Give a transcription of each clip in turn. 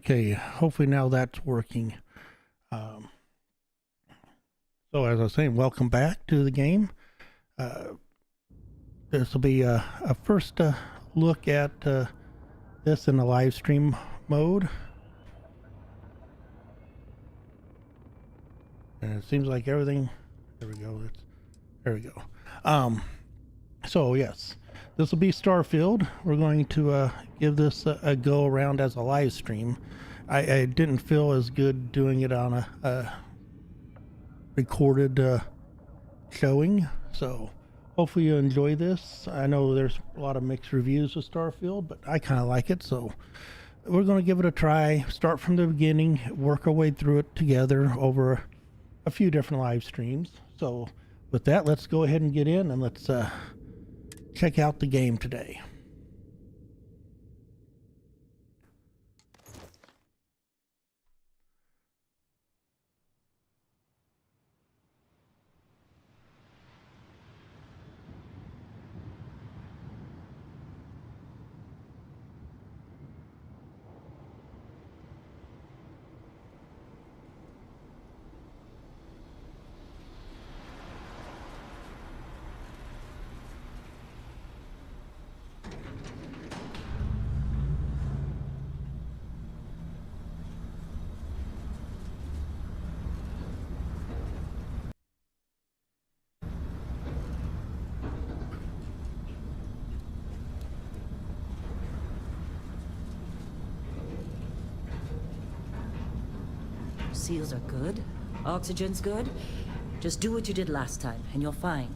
Okay, hopefully now that's working. So as I was saying, welcome back to the game. This will be a first look at this in the live stream mode. And it seems like everything, there we go. There we go. So yes, this will be Starfield. We're going to give this a go around as a live stream. I didn't feel as good doing it on a recorded showing, so hopefully you enjoy this. I know there's a lot of mixed reviews of Starfield, but I kind of like it, so we're going to give it a try. Start from the beginning, work our way through it together over a few different live streams. So with that, let's go ahead and get in and let's check out the game today. Seals are good. Oxygen's good. Just do what you did last time, and you're fine.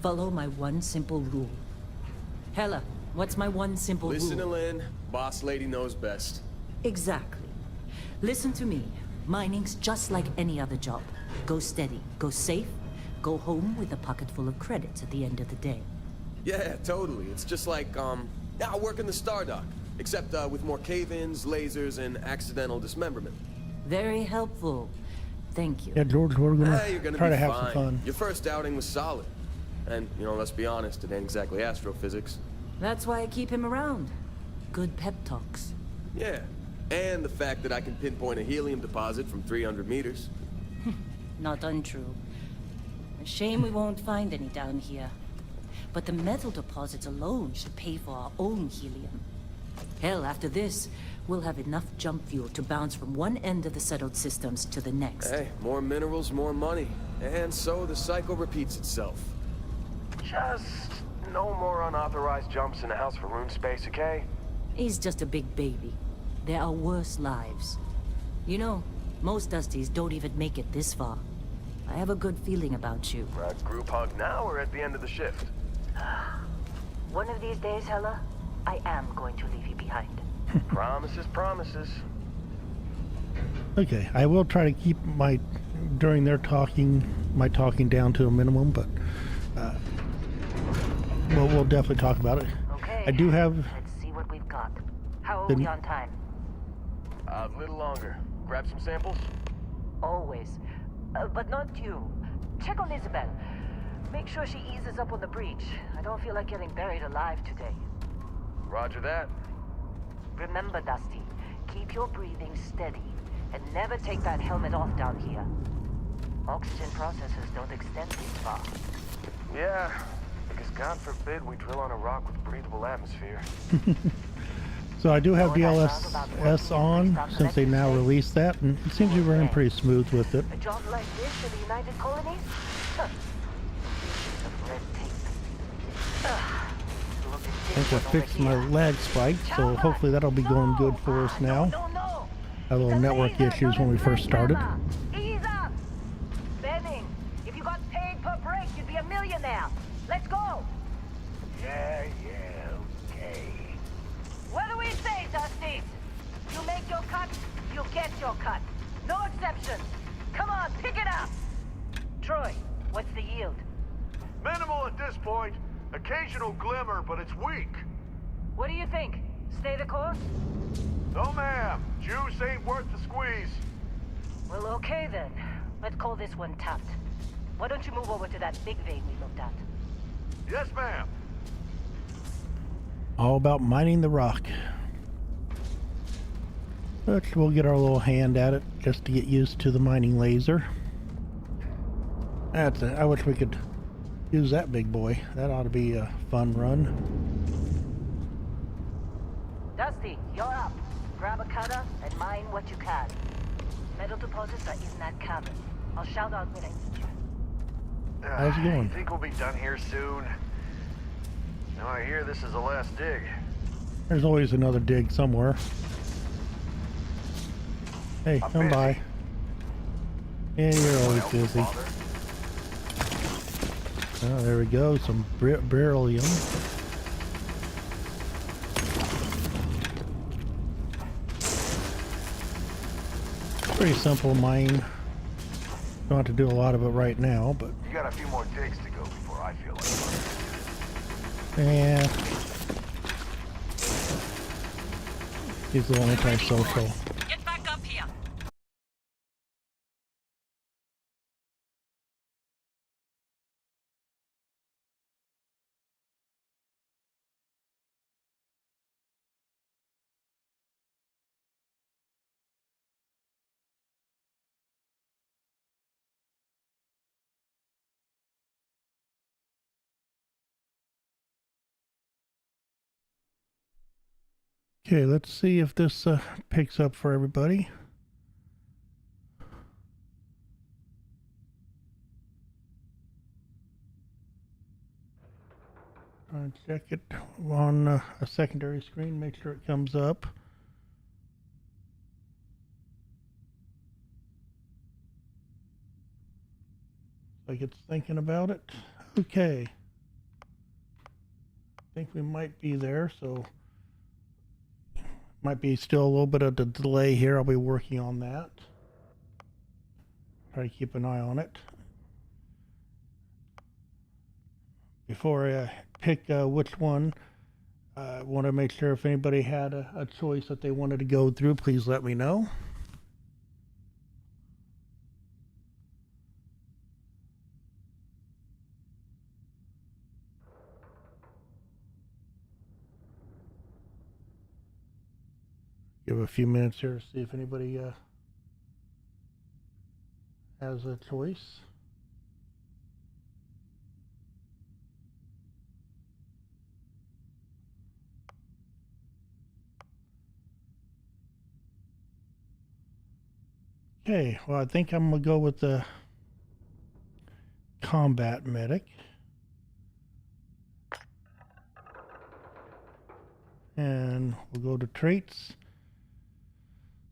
Follow my one simple rule. Hella, what's my one simple rule? Listen to Lynn. Boss lady knows best. Exactly. Listen to me. Mining's just like any other job. Go steady, go safe, go home with a pocket full of credits at the end of the day. Yeah, totally. It's just like, I work in the Stardock. Except, with more cave-ins, lasers, and accidental dismemberment. Very helpful. Thank you. Yeah, George, we're gonna try to have fine. some fun. Your first outing was solid. And, you know, let's be honest, it ain't exactly astrophysics. That's why I keep him around. Good pep talks. Yeah. And the fact that I can pinpoint a helium deposit from 300 meters. Not untrue. A shame we won't find any down here. But the metal deposits alone should pay for our own helium. Hell, after this, we'll have enough jump fuel to bounce from one end of the settled systems to the next. Hey, more minerals, more money. And so the cycle repeats itself. Just no more unauthorized jumps in the house for room space, okay? He's just a big baby. There are worse lives. You know, most Dusties don't even make it this far. I have a good feeling about you. Group hug now or at the end of the shift? One of these days, Hella, I am going to leave you behind. Promises, promises. Okay, I will try to keep my during their talking down to a minimum, but we'll definitely talk about it. Okay. I do have. Let's see what we've got. How are we on time? A little longer. Grab some samples? Always. But not you. Check on Isabel. Make sure she eases up on the breach. I don't feel like getting buried alive today. Roger that. Remember, Dusty, keep your breathing steady and never take that helmet off down here. Oxygen processes don't extend this far. Yeah, because God forbid we drill on a rock with breathable atmosphere. So I do have DLSS on since they now released that, and it seems to be running pretty smooth with it. A job like this in the United Colonies? Huh. Of red tape. I think I fixed my lag spike, so hopefully that'll be going good for us now. Had a little network issues when we first started. Ease up! Benning, if you got paid per break, you'd be a millionaire. Let's go! Yeah, okay. What do we say, Dusties? You make your cut, you get your cut. No exceptions. Come on, pick it up! Troy, what's the yield? Minimal at this point. Occasional glimmer, but it's weak. What do you think? Stay the course? No, ma'am. Juice ain't worth the squeeze. Well, okay then. Let's call this one tapped. Why don't you move over to that big vein we looked at? Yes, ma'am. All about mining the rock. But we'll get our little hand at it just to get used to the mining laser. That's it. I wish we could use that big boy. That ought to be a fun run. Dusty, you're up. Grab a cutter and mine what you can. Metal deposits are in that cabin. I'll shout out when I need you. How's it going? You think we'll be done here soon? Now I hear this is the last dig. There's always another dig somewhere. Hey, I'm come busy. by. Yeah, you're always busy. Oh, there we go. Some beryllium. Pretty simple mine. Don't have to do a lot of it right now, but You got a few more digs to go before I feel like yeah. He's a little antisocial. Get back up here. Okay, let's see if this picks up for everybody. Check it on a secondary screen, make sure it comes up. Like it's thinking about it. Okay. I think we might be there, so might be still a little bit of a delay here. I'll be working on that. Try to keep an eye on it. Before I pick which one, I want to make sure if anybody had a choice that they wanted to go through, please let me know. Give a few minutes here to see if anybody has a choice. Okay, well, I think I'm gonna go with the combat medic. And we'll go to traits.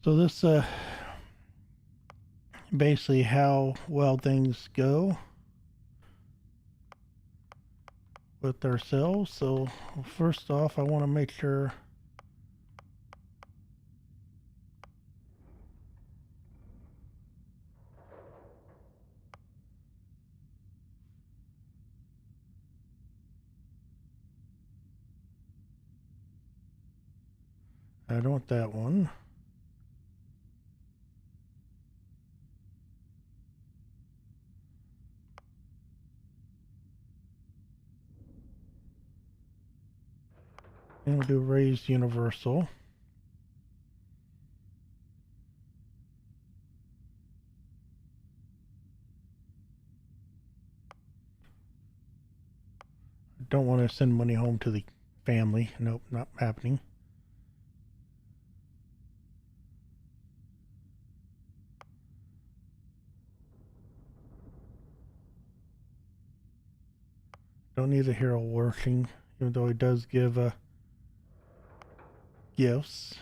So this basically how well things go with ourselves. So first off, I want to make sure I don't want that one. And we'll do raised universal. Don't want to send money home to the family. Nope, not happening. Don't need the hero working, even though he does give gifts.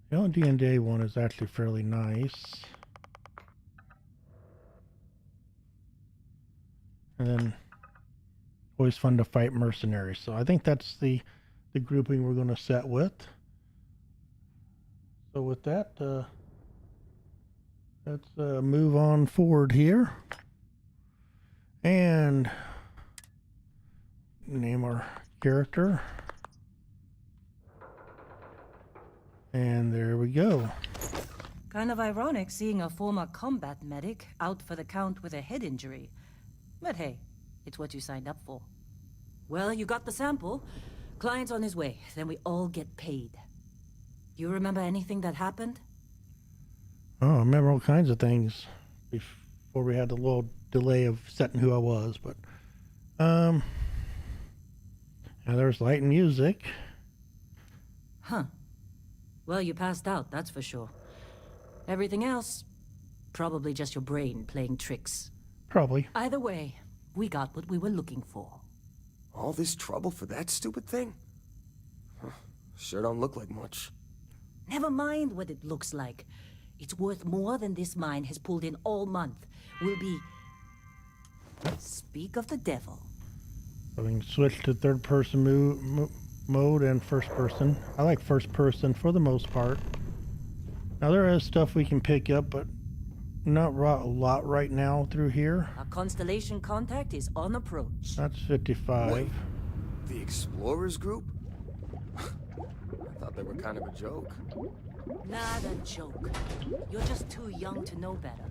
The only D&D one is actually fairly nice. And then always fun to fight mercenaries. So I think that's the grouping we're going to set with. So with that, let's move on forward here. And name our character. And there we go. Kind of ironic seeing a former combat medic out for the count with a head injury. But hey, it's what you signed up for. Well, you got the sample. Client's on his way, then we all get paid. You remember anything that happened? Oh, I remember all kinds of things before we had the little delay of setting who I was, but now there's light and music. Huh. Well, you passed out, that's for sure. Everything else, probably just your brain playing tricks. Probably. Either way, we got what we were looking for. All this trouble for that stupid thing? Huh. Sure don't look like much. Never mind what it looks like. It's worth more than this mine has pulled in all month. We'll be... Speak of the devil. So we can switch to third person mode and first person. I like first person for the most part. Now there is stuff we can pick up, but not a lot right now through here. Our constellation contact is on approach. That's 55. Wait, the Explorers group? I thought they were kind of a joke. Not a joke. You're just too young to know better.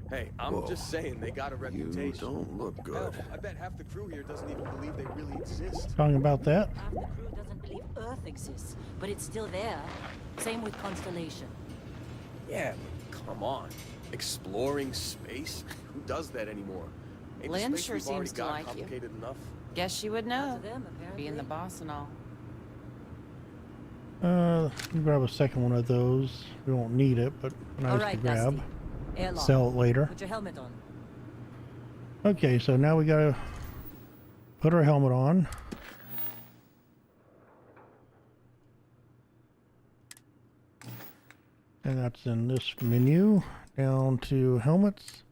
Hey, I'm just saying they got a reputation. You don't look good. Hell, I bet half the crew here doesn't even believe they really exist. Talking about that? Half the crew doesn't believe Earth exists, but it's still there. Same with Constellation. Yeah, but come on. Exploring space? Who does that anymore? Ain't the Lynn space sure we've already seems to got like you. complicated enough? Guess you would Up know, to them, apparently. being the boss and all. Let me grab a second one of those. We won't need it, but nice All to right, grab. Dusty. Airlock. Sell it later. Put your helmet on. Okay, so now we gotta put our helmet on. And that's in this menu. Down to helmets.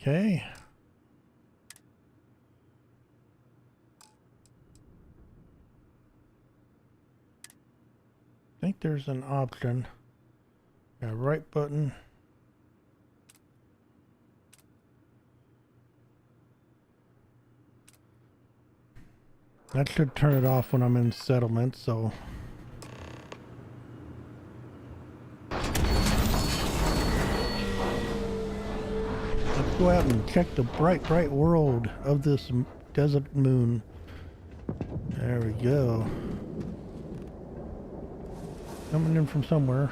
Okay. I think there's an option. Yeah, right button. That should turn it off when I'm in settlement, so. Let's go out and check the bright, bright world of this desert moon. There we go. Coming in from somewhere.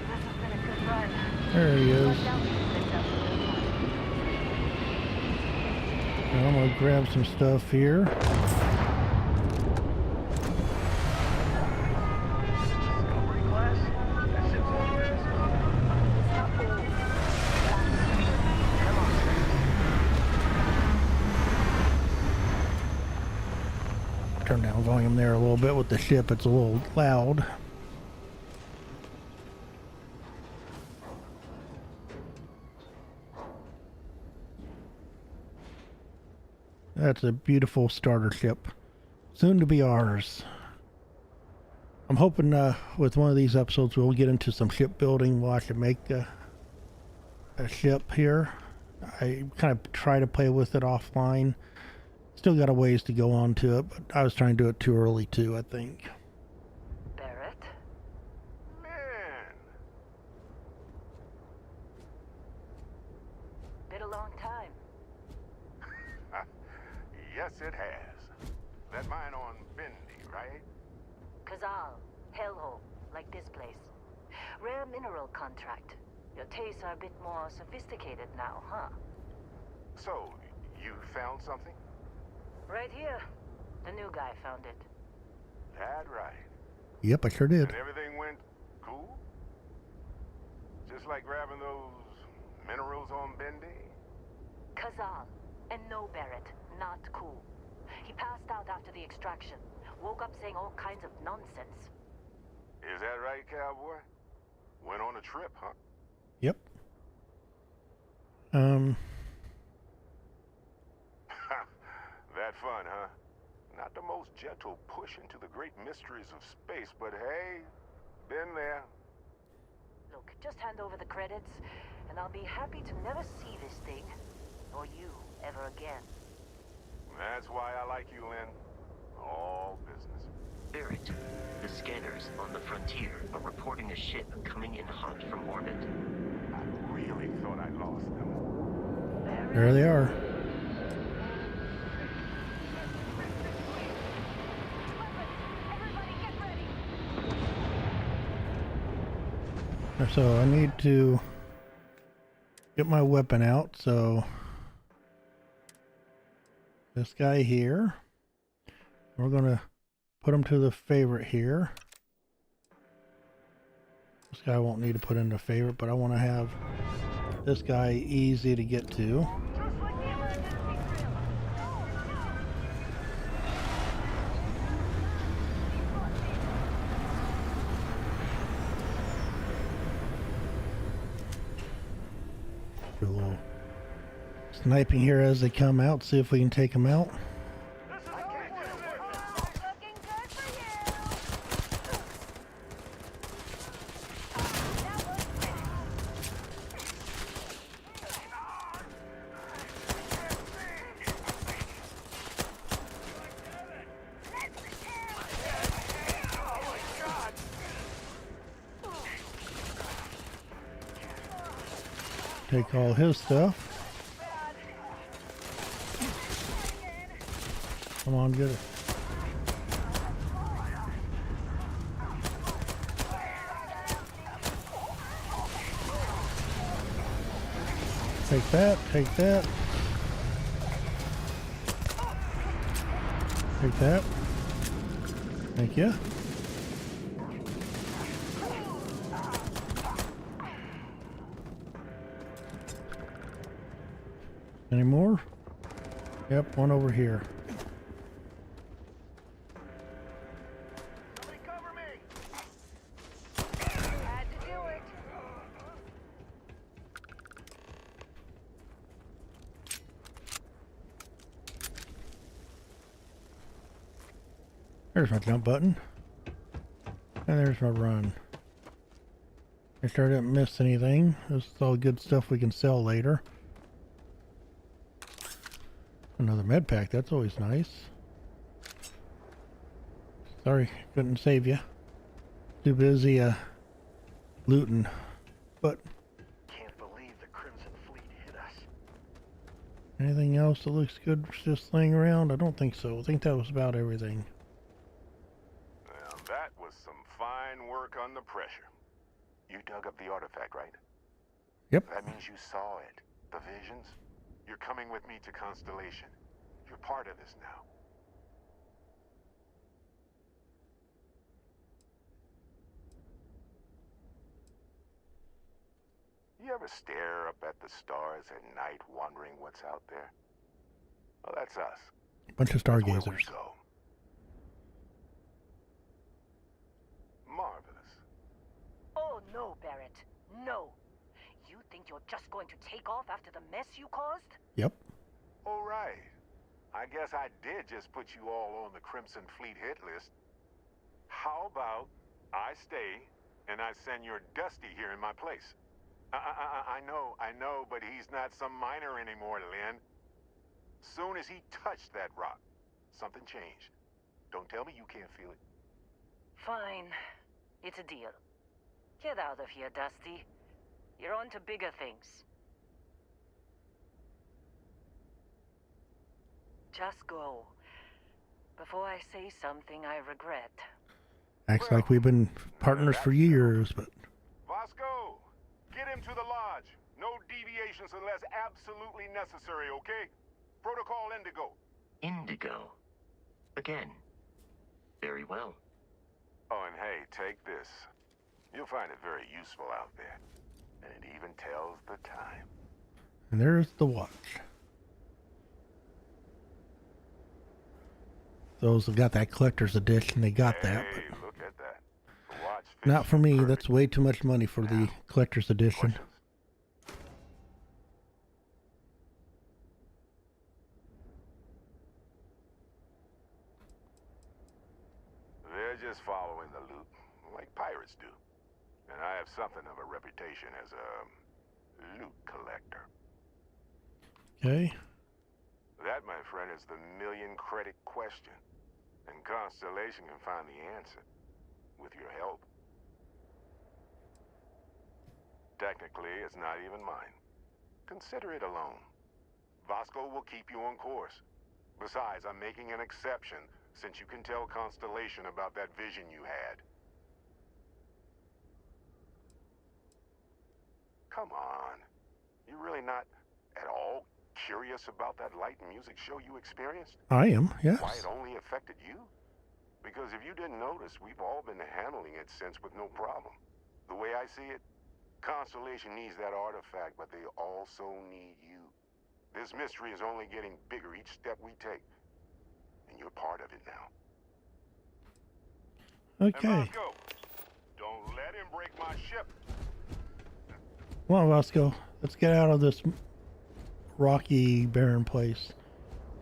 This has been a good run. There he is. Now I'm gonna grab some stuff here. Discovery class? That ship's all this. Turn down volume there a little bit with the ship. It's a little loud. That's a beautiful starter ship. Soon to be ours. I'm hoping with one of these episodes we'll get into some shipbuilding. We'll actually make a ship here. I kind of try to play with it offline. Still got a ways to go on to it, but I was trying to do it too early too, I think. Barrett? Man, Been a long time. Yes, it has. That mine on Bendy, right? Kazal, hellhole, like this place. Rare mineral contract. Your tastes are a bit more sophisticated now, huh? So, you found something? Right here. The new guy found it. That right. Yep, I sure did. And everything went cool? Just like grabbing those minerals on Bendy? Kazal. And no, Barrett. Not cool. He passed out after the extraction. Woke up saying all kinds of nonsense. Is that right, cowboy? Went on a trip, huh? Yep. That fun, huh? Not the most gentle push into the great mysteries of space, but hey, been there. Look, just hand over the credits, and I'll be happy to never see this thing or you ever again. That's why I like you, Lynn. All business. Barrett, the scanners on the frontier are reporting a ship coming in hot from orbit. I really thought I lost them. There they are. So I need to get my weapon out. So this guy here, we're gonna put him to the favorite here. This guy won't need to put in the favorite, but I want to have this guy easy to get to. Do a little sniping here as they come out, see if we can take them out. Take all his stuff. Come on, get it. Take that, take that. Take that. Thank you. Any more? Yep, one over here. Somebody cover me! Had to do it. There's my jump button. And there's my run. Make sure I didn't miss anything. This is all good stuff we can sell later. Another med pack, that's always nice. Sorry, couldn't save you. Too busy looting. But Can't believe the Crimson Fleet hit us. anything else that looks good just laying around? I don't think so. I think that was about everything. Well, that was some fine work under pressure. You dug up the artifact, right? Yep. That means you saw it. The visions? You're coming with me to Constellation. You're part of this now. You ever stare up at the stars at night wondering what's out there? Well, that's us. Bunch of That's where we stargazers. go. Marvelous. Oh no, Barrett. No. You think you're just going to take off after the mess you caused? Yep. All right. I guess I did just put you all on the Crimson Fleet hit list. How about I stay and I send your Dusty here in my place? I know, but he's not some miner anymore, Lynn. Soon as he touched that rock, something changed. Don't tell me you can't feel it. Fine. It's a deal. Get out of here, Dusty. You're on to bigger things. Just go. Before I say something I regret. Acts like we've been partners for years, but Vasco, get him to the lodge. No deviations unless absolutely necessary, okay? Protocol Indigo. Indigo. Again. Very well. Oh, and hey, take this. You'll find it very useful out there. And it even tells the time. and there's the watch. Those that got that collector's edition, they got that, Hey, but look at that. The watch fits not for you me. perfect. That's way too much money for the collector's edition. Questions? They're just following the loot, like pirates do. And I have something of a reputation as a loot collector. Okay. That, my friend, is the million-credit question. And Constellation can find the answer. With your help. Technically, it's not even mine. Consider it a loan. Vasco will keep you on course. Besides, I'm making an exception since you can tell Constellation about that vision you had. Come on. You're really not at all curious about that light and music show you experienced? I am, yes. Why it only affected you? Because if you didn't notice, we've all been handling it since with no problem. The way I see it, Constellation needs that artifact, but they also need you. This mystery is only getting bigger each step we take. And you're part of it now. Okay. And Vasco, don't let him break my ship. Come on, Vasco. Let's get out of this rocky, barren place.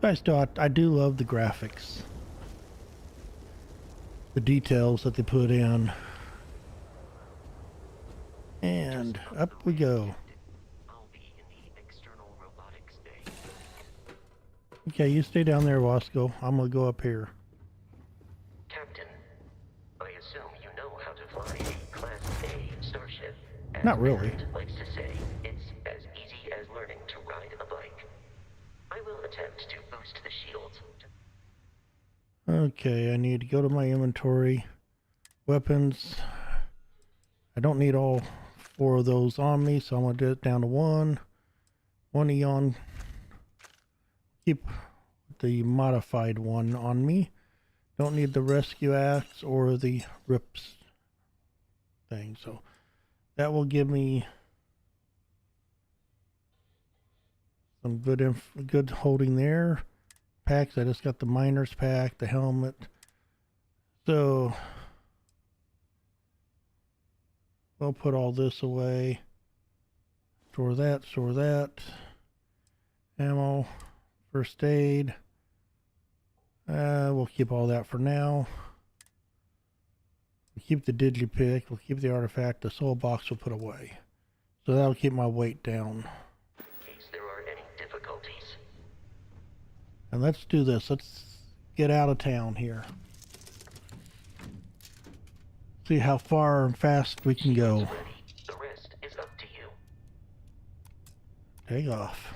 Guys, I do love the graphics. The details that they put in. And up we go. I'll be in the external robotics bay. Okay, you stay down there, Wasco. I'm gonna go up here. Captain, I assume you know how to fly a Class A starship. As Not really. Barrett likes to say, it's as easy as learning to ride a bike. I will attempt to boost the shields. Okay, I need to go to my inventory. Weapons. I don't need all 4 of those on me, so I'm gonna do it down to 1. 1 Eon. Keep the modified one on me. Don't need the rescue axe or the rips thing, so that will give me some good holding there. Packs, I just got the miner's pack, the helmet. So we'll put all this away. Store that. Ammo, first aid. We'll keep all that for now. We'll keep the digipick, we'll keep the artifact, the soul box we'll put away. So that'll keep my weight down. In case there are any difficulties. And let's do this. Let's get out of town here. See how far and fast we can go. Ready. The rest is up to you. Take off.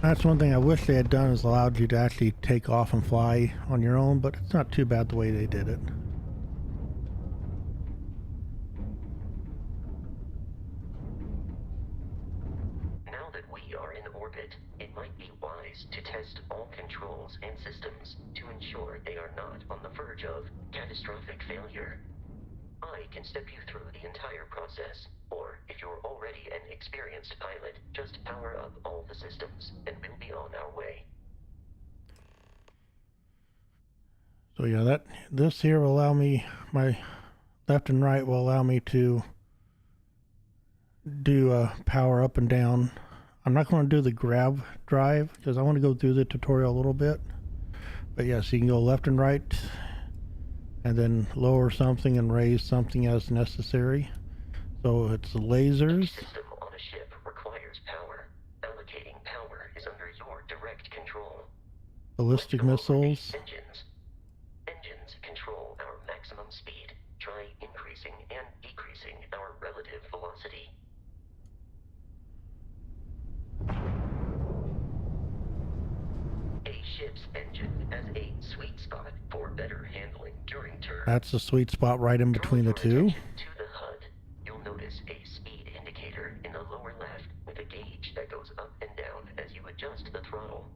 That's one thing I wish they had done, is allowed you to actually take off and fly on your own, but it's not too bad the way they did it. Now that we are in orbit, it might be wise to test all controls and systems to ensure they are not on the verge of catastrophic failure. I can step you through the entire process, or if you're already an experienced pilot, just power up all the systems, and we'll be on our way. So yeah, this here will allow me, my left and right will allow me to do power up and down. I'm not going to do the grab drive because I want to go through the tutorial a little bit. But yes, you can go left and right, and then lower something and raise something as necessary. So it's the lasers. Each system on a ship requires power. Allocating power is under your direct control. Ballistic missiles. Engines control our maximum speed. Try increasing and decreasing our relative velocity. A ship's engine has a sweet spot for better handling during turn. That's the sweet spot right in between the Draw your two. attention to the HUD. You'll notice a speed indicator in the lower left with a gauge that goes up and down as you adjust the throttle.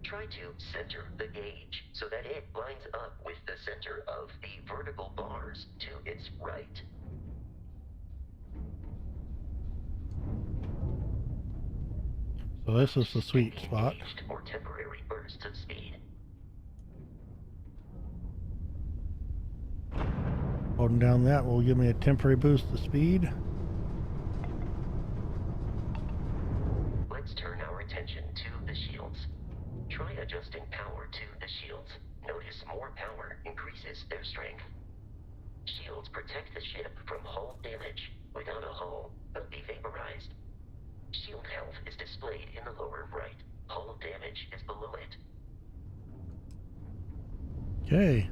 Try to center the gauge so that it lines up with the center of the vertical bars to its right. So this is the sweet spot. Engaged or temporary bursts of speed. Holding down that will give me a temporary boost of speed. Let's turn our attention protect the ship from hull damage. Without a hull, it'll be vaporized. Shield health is displayed in the lower right. Hull damage is below it. Okay.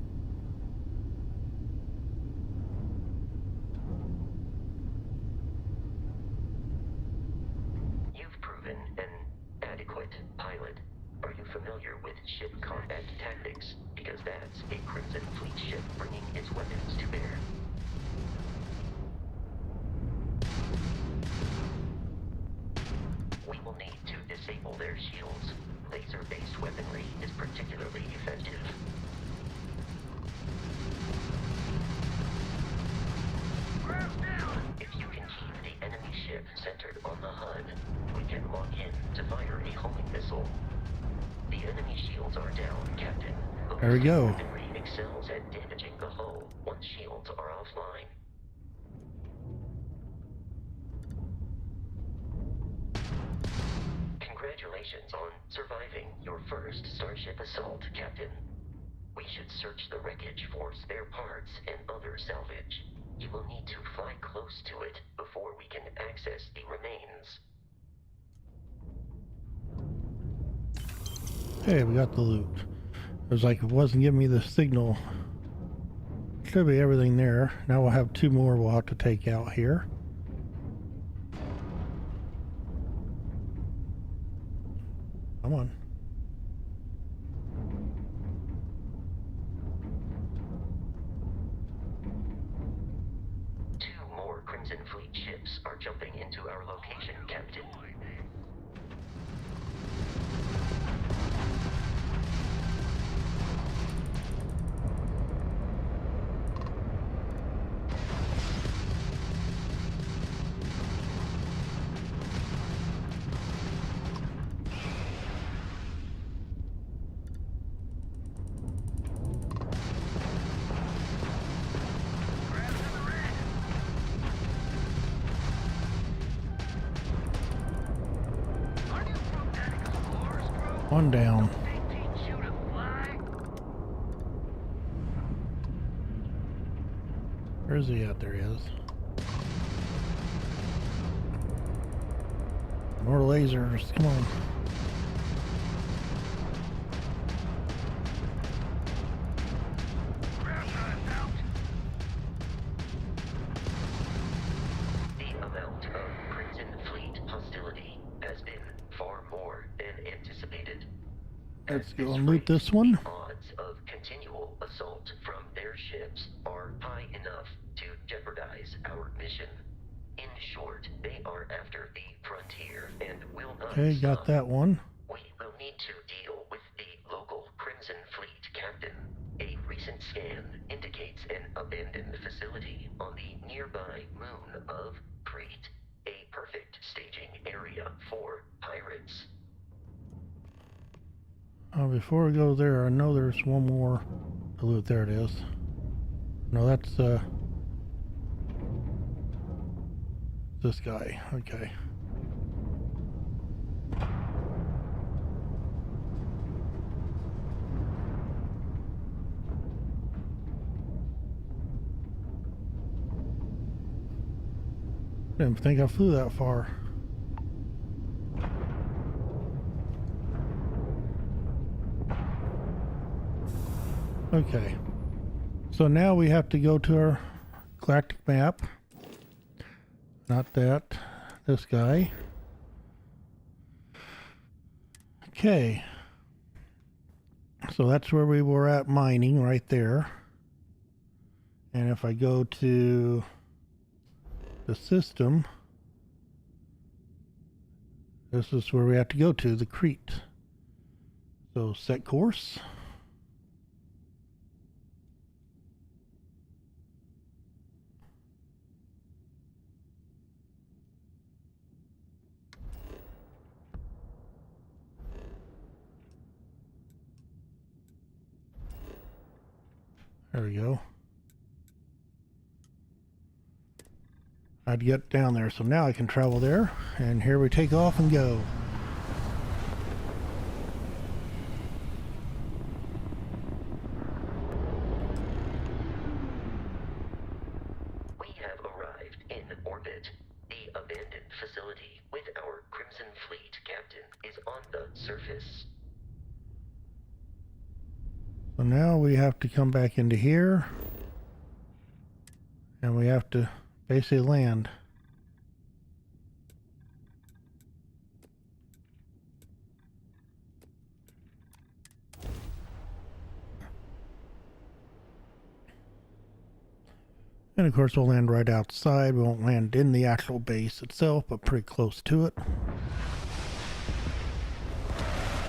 You've proven an adequate pilot. Are you familiar with ship combat tactics? Because that's a Crimson Fleet ship bringing its weapons to bear. We will need to disable their shields. Laser-based weaponry is particularly effective. If you can keep the enemy ship centered on the HUD, we can lock in to fire a homing missile. The enemy shields are down, Captain. There we go. Weaponry excels at damaging the hull once shields are offline. Congratulations on surviving your first Starship assault, Captain. We should search the wreckage for spare parts and other salvage. You will need to fly close to it before we can access the remains. Okay, we got the loot. It was like it wasn't giving me the signal. Should be everything there. Now we'll have 2 more we'll have to take out here. Come on. Two more Crimson Fleet ships are jumping into our location, Captain. One down. Where is he at? There he is. More lasers. Come on. The amount of Crimson Fleet hostility has been far more than anticipated. Let's go and loot this one. Odds of continual assault from their ships are high enough to jeopardize our mission. In short, they are after the frontier and will not Okay, got stop. that one. We will need to deal with the local Crimson Fleet captain. A recent scan indicates an abandoned facility on the nearby moon of Crete, a perfect staging area for pirates. Before we go there, I know there's one more to loot. There it is. No, that's this guy. Okay. Didn't think I flew that far. Okay, so now we have to go to our galactic map. Not that, this guy. Okay, so that's where we were at mining, right there. And if I go to the system, this is where we have to go to, the Crete. So set course. There we go. I'd get down there, so now I can travel there, and here we take off and go. orbit. The abandoned facility with our Crimson Fleet captain is on the surface. So now we have to come back into here. And we have to basically land. And of course we'll land right outside. We won't land in the actual base itself, but pretty close to it.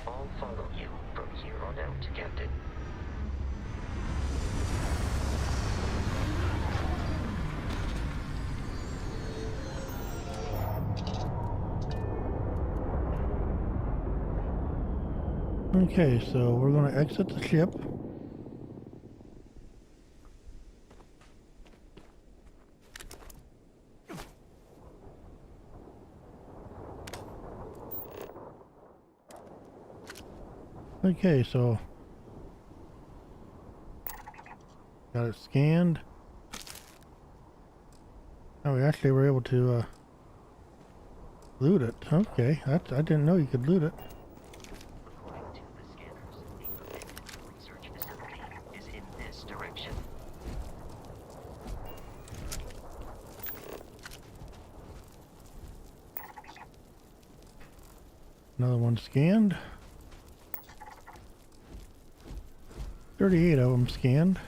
I'll follow you from here on out, Captain. Okay, so we're going to exit the ship. Okay, so got it scanned. Oh, we actually were able to loot it. Okay, I didn't know you could loot it. According to the scanners, the abandoned research facility is in this direction. Another one scanned. 38 of them scanned.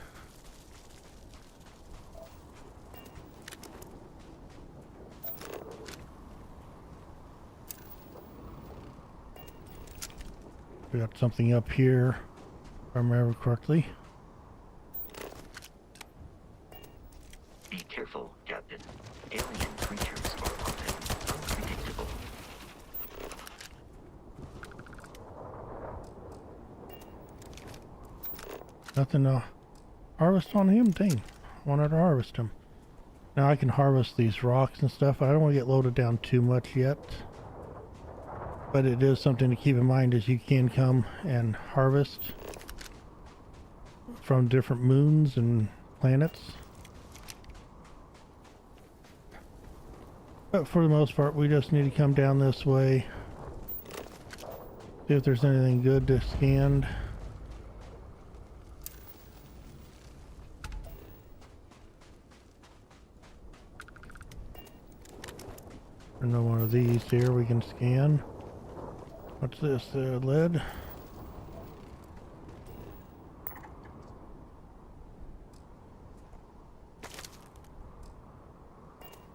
We got something up here, if I remember correctly. Be careful, Captain. Alien creatures are often unpredictable. Nothing to harvest on him, dang. Wanted to harvest him. Now I can harvest these rocks and stuff. I don't want to get loaded down too much yet. But it is something to keep in mind is you can come and harvest from different moons and planets. But for the most part, we just need to come down this way. See if there's anything good to scan. Another one of these here we can scan. What's this? Lead?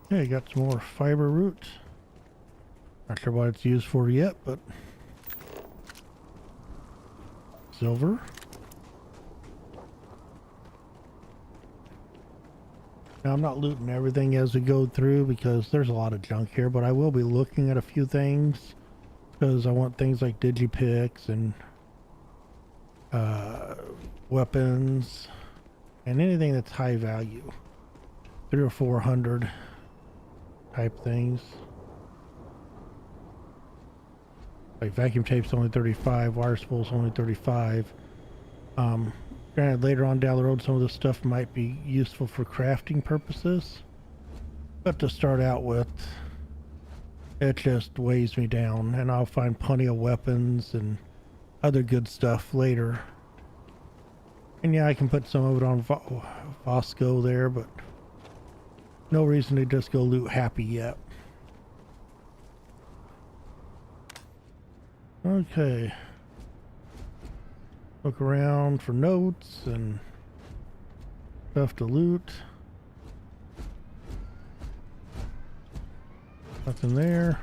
Okay, got some more fiber roots. Not sure what it's used for yet, but silver. Now I'm not looting everything as we go through because there's a lot of junk here, but I will be looking at a few things because I want things like digipicks and weapons and anything that's high value. 300 or 400 type things. Like vacuum tape's only 35, wire spool's only 35. Granted, later on down the road, some of this stuff might be useful for crafting purposes. But to start out with, it just weighs me down, and I'll find plenty of weapons and other good stuff later. And yeah, I can put some of it on Vosco there, but no reason to just go loot happy yet. Okay. Look around for notes and stuff to loot. Nothing there.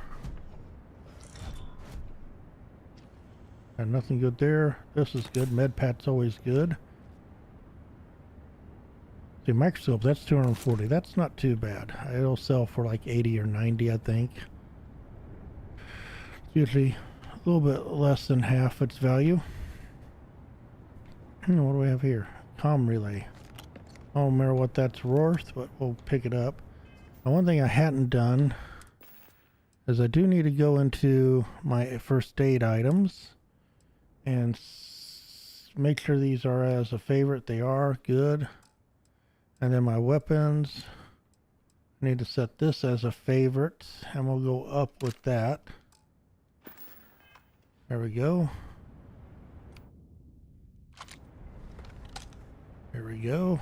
And nothing good there. This is good. MedPat's always good. See, microscope, that's 240. That's not too bad. It'll sell for like 80 or 90, I think. It's usually a little bit less than half its value. What do we have here? Comm relay. I don't remember what that's worth, but we'll pick it up. Now, one thing I hadn't done is I do need to go into my first aid items and make sure these are as a favorite. They are good. And then my weapons. I need to set this as a favorite, and we'll go up with that. There we go. There we go.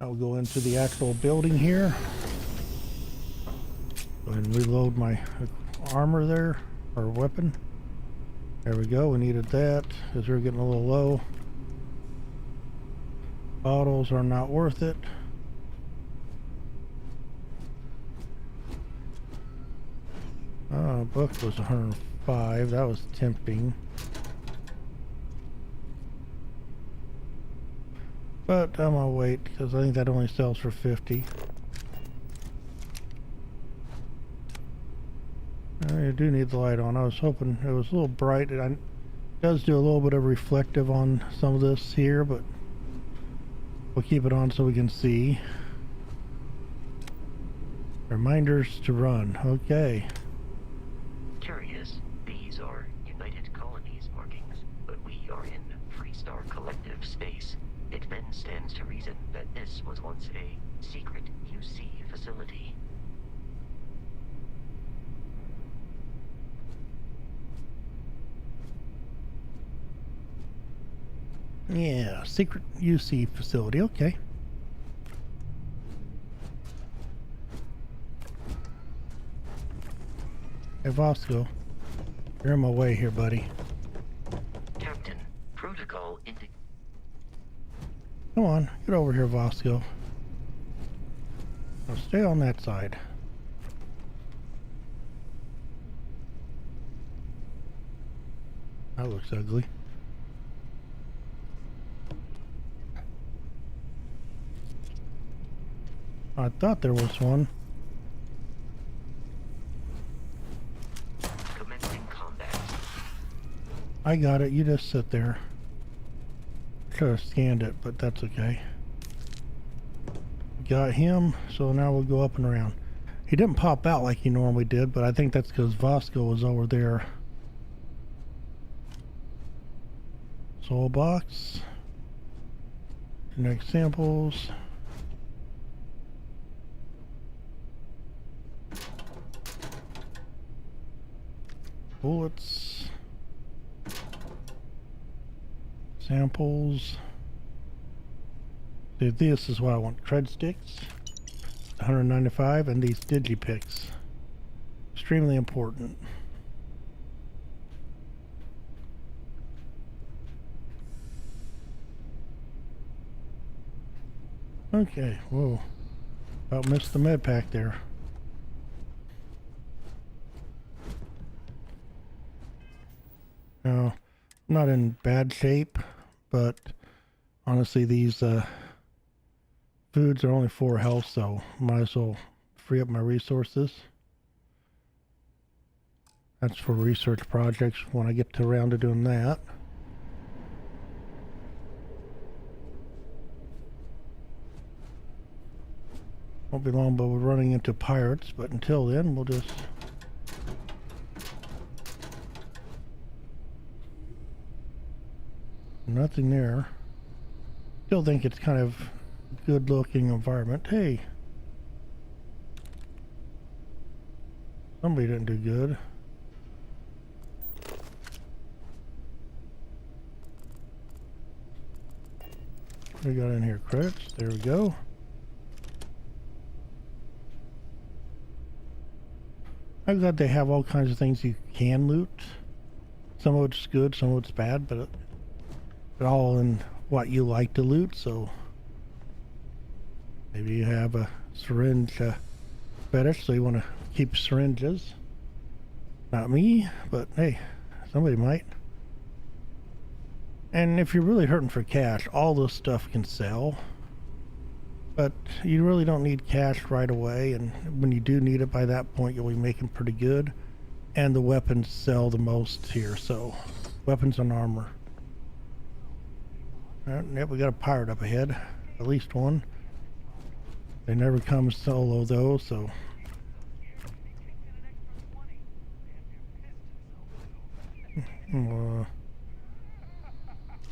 I'll go into the actual building here. Go ahead and reload my armor there, or weapon. There we go, we needed that because we're getting a little low. Bottles are not worth it. Book was 105, that was tempting. But I'm gonna wait because I think that only sells for 50. I do need the light on. I was hoping it was a little bright. It does do a little bit of reflective on some of this here, but we'll keep it on so we can see. Reminders to run. Okay. Curious, these are United Colonies markings, but we are in Freestar Collective space. It then stands to reason that this was once a secret UC facility. Yeah, secret UC facility. Okay. Hey, Vasco. You're in my way here, buddy. Captain, protocol indi- Come on, get over here, Vasco. Now stay on that side. That looks ugly. I thought there was one. Commencing combat. I got it. You just sit there. Should have scanned it, but that's okay. Got him, so now we'll go up and around. He didn't pop out like he normally did, but I think that's because Vasco was over there. Soul box. Next samples. Bullets. Samples. See, this is what I want. Tread sticks. 195, and these digipicks. Extremely important. Okay, whoa. About missed the med pack there. No, I'm not in bad shape, but honestly these foods are only 4 health, so might as well free up my resources. That's for research projects when I get to around to doing that. Won't be long, but we're running into pirates, but until then we'll just nothing there. Still think it's kind of good looking environment. Hey, somebody didn't do good. What do we got in here? Credits. There we go. I'm glad they have all kinds of things you can loot. Some of it's good, some of it's bad, but they're all in what you like to loot. So maybe you have a syringe fetish, so you want to keep syringes. Not me, but hey, somebody might. And if you're really hurting for cash, all this stuff can sell. But you really don't need cash right away, and when you do need it, by that point you'll be making pretty good. And the weapons sell the most here, so weapons and armor. Yep, we got a pirate up ahead, at least one. They never come solo though, so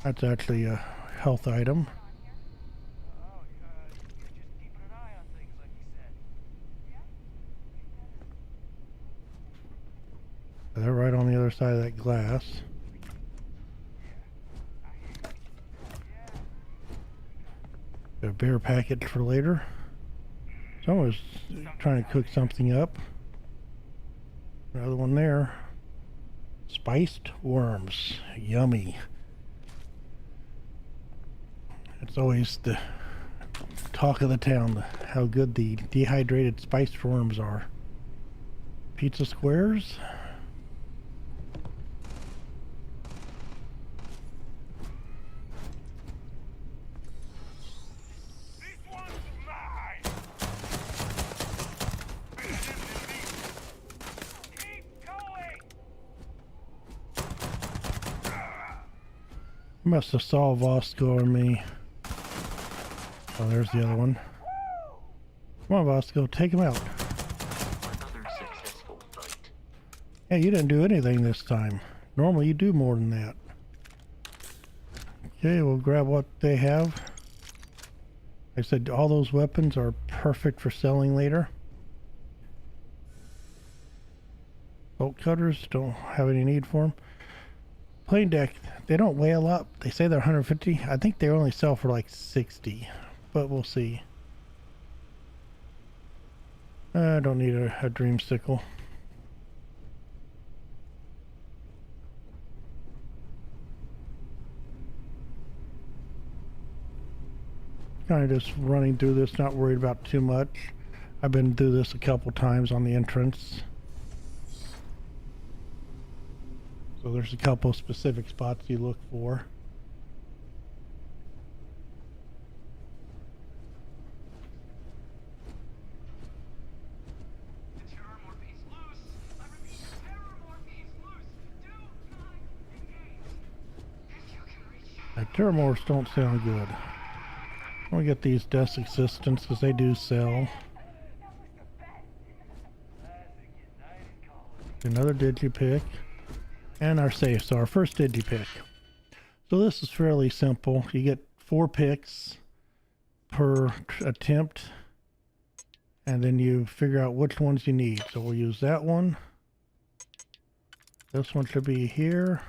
that's actually a health item. other side of that glass. Got a beer packet for later. Someone's trying to cook something up. Another one there. Spiced worms. Yummy. It's always the talk of the town, how good the dehydrated spiced worms are. Pizza squares. Must have saw Vasco on me. Oh, there's the other one. Come on, Vasco, take him out. Another successful fight. Hey, you didn't do anything this time. Normally you do more than that. Okay, we'll grab what they have. Like I said, all those weapons are perfect for selling later. Bolt cutters, don't have any need for them. Plane deck, they don't weigh a lot. They say they're 150. I think they only sell for like 60, but we'll see. I don't need a dreamsicle. Kind of just running through this, not worried about too much. I've been through this a couple times on the entrance. So there's a couple specific spots you look for. Terramorphs don't sound good. I'm gonna get these desk assistants because they do sell. Another digipick. And our safe. So our first digipick. So this is fairly simple. You get 4 picks per attempt. And then you figure out which ones you need. So we'll use that one. This one should be here.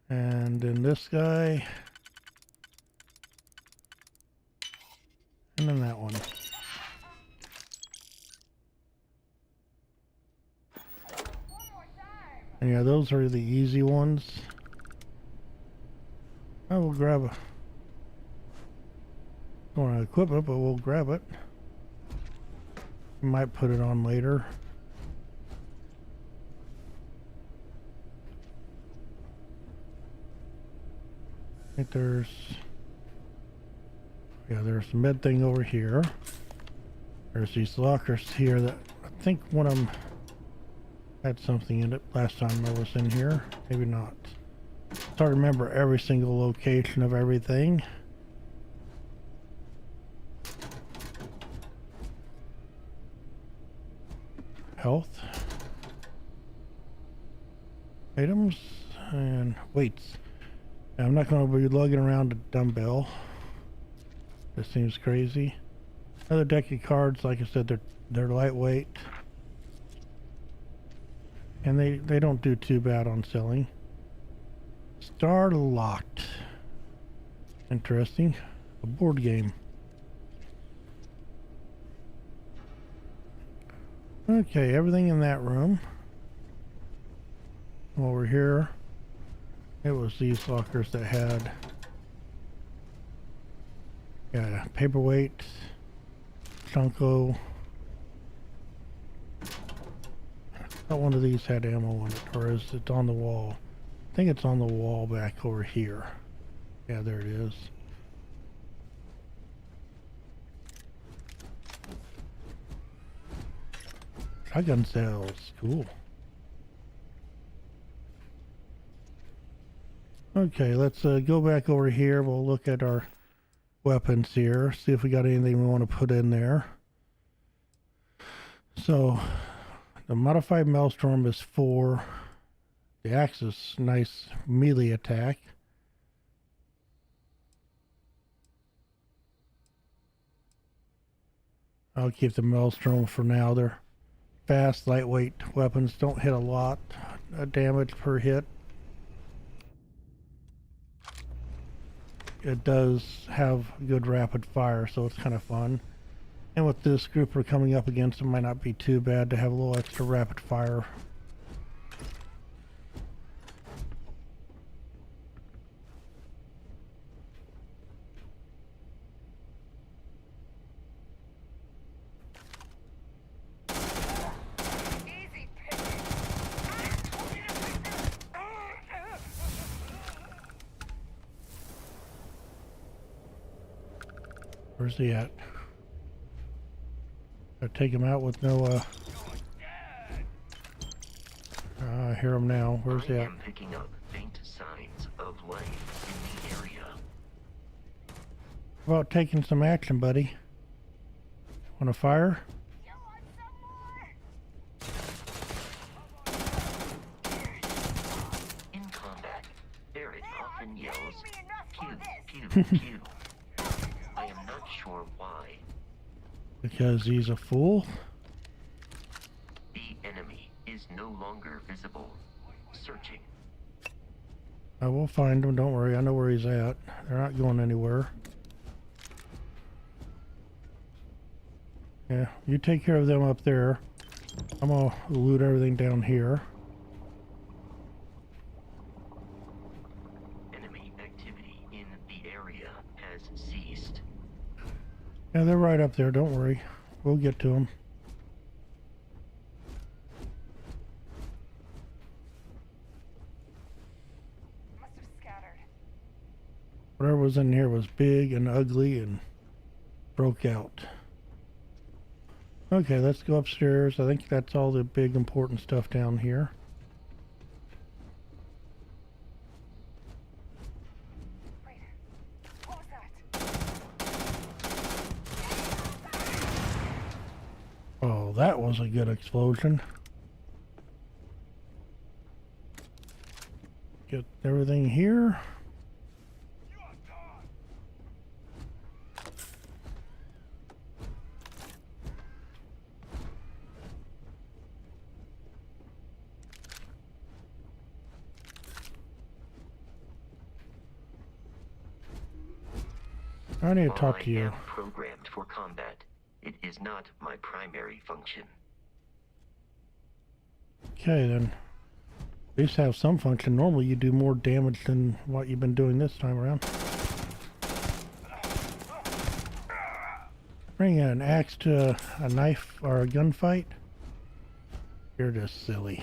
And then this guy. And then that one. And yeah, those are the easy ones. I will grab a... don't want to equip it, but we'll grab it. Might put it on later. I think there's... yeah, there's the med thing over here. There's these lockers here that I think one of them had something in it last time I was in here. Maybe not. It's hard to remember every single location of everything. Health. Items and weights. Now, I'm not going to be lugging around a dumbbell. This seems crazy. Another deck of cards, like I said, they're lightweight. And they don't do too bad on selling. Star Locked. Interesting. A board game. Okay, everything in that room. Over here, it was these lockers that had, yeah, paperweight, Chunko. Not one of these had ammo in it, or is it on the wall? I think it's on the wall back over here. Yeah, there it is. Shotgun cells, cool. Okay, let's go back over here. We'll look at our weapons here, see if we got anything we want to put in there. So, the modified Maelstrom is 4. The axe is nice melee attack. I'll keep the Maelstrom for now. They're fast, lightweight weapons don't hit a lot damage per hit. It does have good rapid fire, so it's kind of fun. And with this group we're coming up against, it might not be too bad to have a little extra rapid fire. Where's he at? I take him out with no I hear him now. Where's he I at? am picking up faint signs of life in the area. How about taking some action, buddy? Wanna fire? In combat, Barrett often yells, pew, pew, pew. I am not sure why. Because he's a fool? The enemy is no longer visible. Searching. I will find him, don't worry. I know where he's at. They're not going anywhere. Yeah, you take care of them up there. I'm gonna loot everything down here. Enemy activity in the area has ceased. Yeah, they're right up there, don't worry. We'll get to them. Must have scattered. Whatever was in here was big and ugly and broke out. Okay, let's go upstairs. I think that's all the big important stuff down here. Wait. What was that? Oh, that was a good explosion. Get everything here. I need to talk to I you. am programmed for combat. It is not my primary function. Okay, then. At least have some function. Normally you do more damage than what you've been doing this time around. Bring an axe to a knife or a gunfight? You're just silly.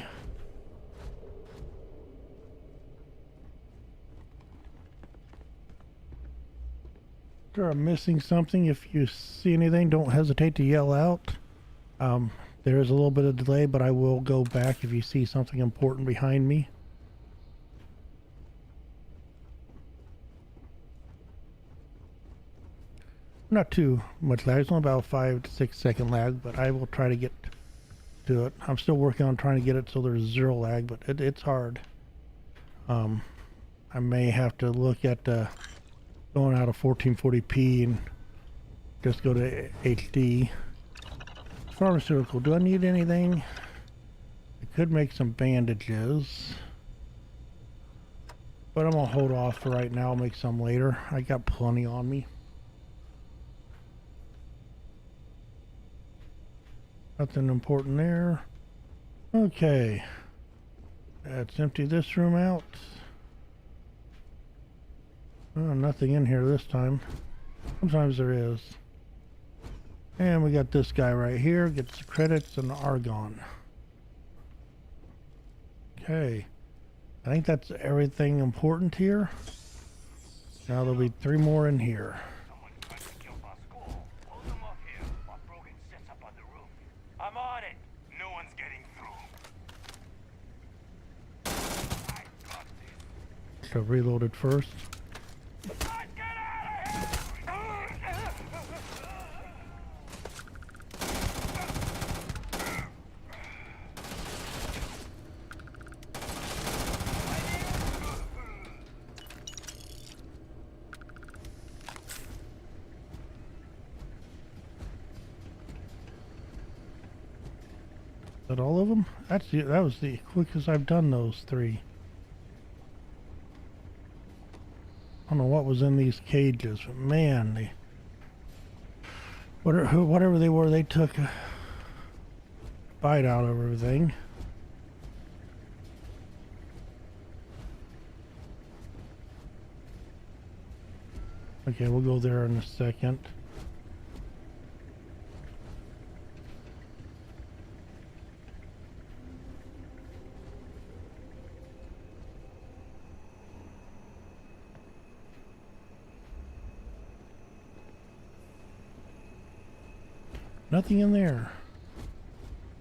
Sure, I'm missing something. If you see anything, don't hesitate to yell out. There is a little bit of delay, but I will go back if you see something important behind me. Not too much lag. It's only about 5 to 6 second lag, but I will try to get to it. I'm still working on trying to get it so there's 0 lag, but it's hard. I may have to look at going out of 1440p and just go to HD. Pharmaceutical, do I need anything? I could make some bandages, but I'm gonna hold off for right now. I'll make some later. I got plenty on me. Nothing important there. Okay, let's empty this room out. Oh, nothing in here this time. Sometimes there is. And we got this guy right here. Gets the credits and the argon. Okay. I think that's everything important here. Now there'll be 3 more in here. Someone tried to kill our school. Hold them off here while Brogan sits up on the roof. I'm on it. No one's getting through. I got this. So reload it first. Get out of here! that all of them? That was the quickest I've done those 3. I don't know what was in these cages, but man, they whatever they were, they took a bite out of everything. Okay, we'll go there in a second. Nothing in there.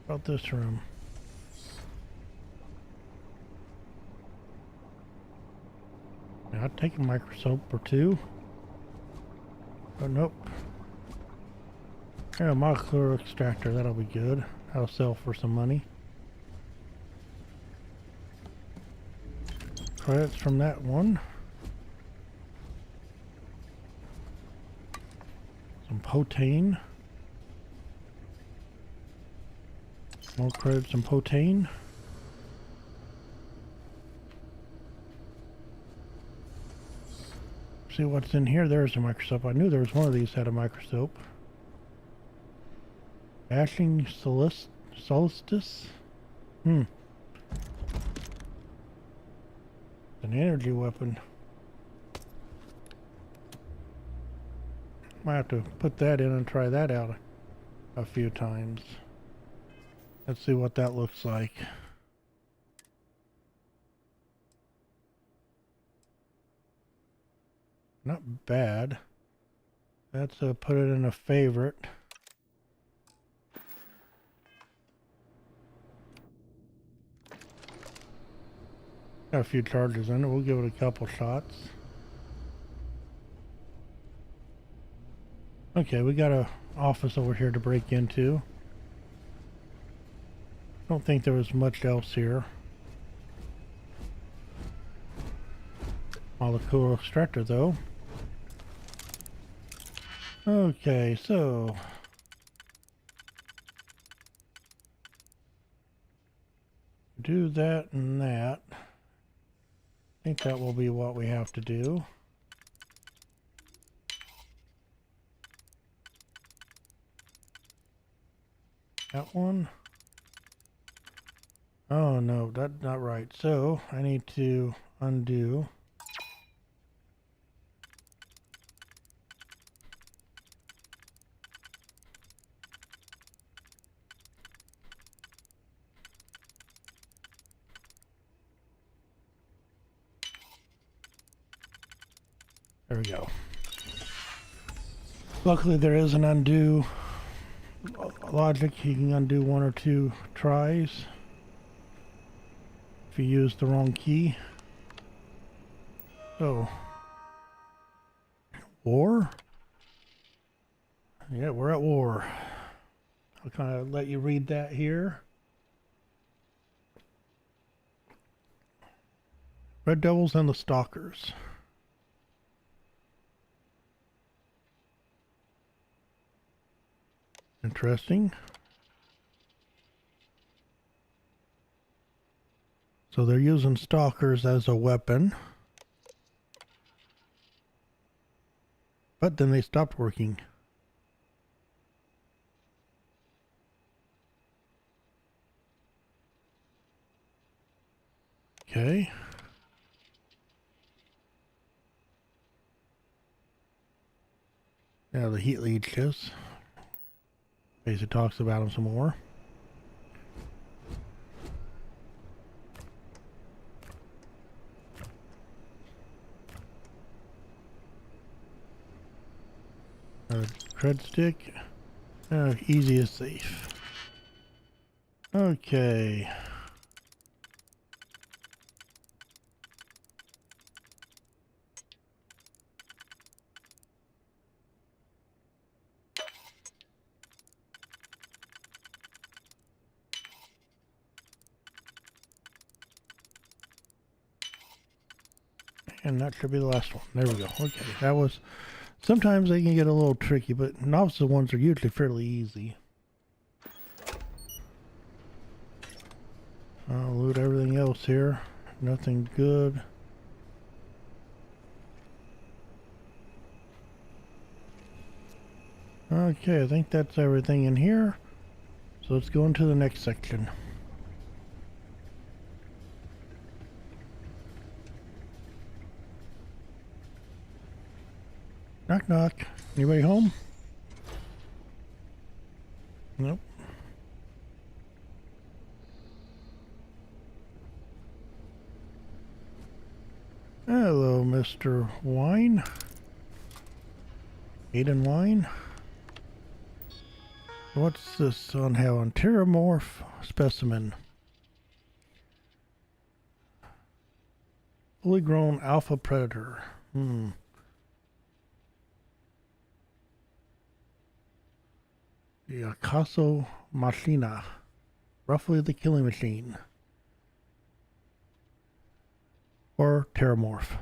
About this room. I'll take a microscope or 2. Oh, nope. Yeah, a molecular extractor, that'll be good. That'll sell for some money. Credits from that one. Some potane. More credits and potane. See what's in here. There's a microscope. I knew there was one of these had a microscope. Ashing solstice. An energy weapon. Might have to put that in and try that out a few times. Let's see what that looks like. Not bad. Let's put it in a favorite. Got a few charges in it. We'll give it a couple shots. Okay, we got a office over here to break into. Don't think there was much else here. Molecular extractor though. Okay, so do that and that. I think that will be what we have to do. That one. Oh no, that's not right. So I need to undo. There we go. Luckily there is an undo logic. You can undo 1 or 2 tries if you use the wrong key. So, war? Yeah, we're at war. I'll kind of let you read that here. Red Devils and the Stalkers. Interesting. So they're using stalkers as a weapon. But then they stopped working. Okay. Now the heat lead shifts. Basically talks about them some more. Cred stick. Easy as safe. Okay. And that should be the last one. There we go. Okay, that was... Sometimes they can get a little tricky, but novice ones are usually fairly easy. I'll loot everything else here. Nothing good. Okay, I think that's everything in here. So let's go into the next section. Knock knock. Anybody home? Nope. Hello, Mr. Wine. Aiden Wine. What's this on how on Terramorph specimen? Fully grown alpha predator. The Acaso Machina. Roughly the killing machine. Or Terramorph.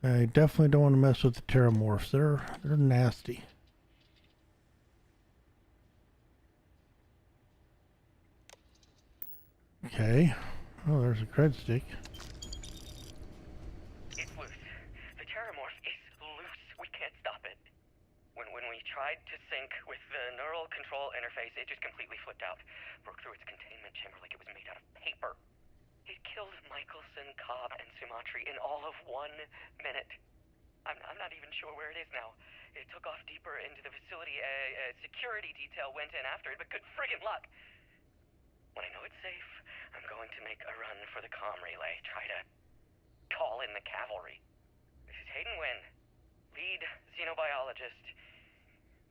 I definitely don't want to mess with the Terramorphs. They're nasty. Okay. Oh, there's a cred stick. It's loose. The Terramorph is loose. We can't stop it. When we tried to sync with the neural control interface, it just completely flipped out. Broke through its containment chamber like it was made out of paper. It killed Michelson, Cobb, and Sumatri in all of 1 minute. I'm not even sure where it is now. It took off deeper into the facility. A security detail went in after it, but good friggin' luck. When I know it's safe, I'm going to make a run for the comm relay. Try to call in the cavalry. This is Hayden Wynn, lead xenobiologist.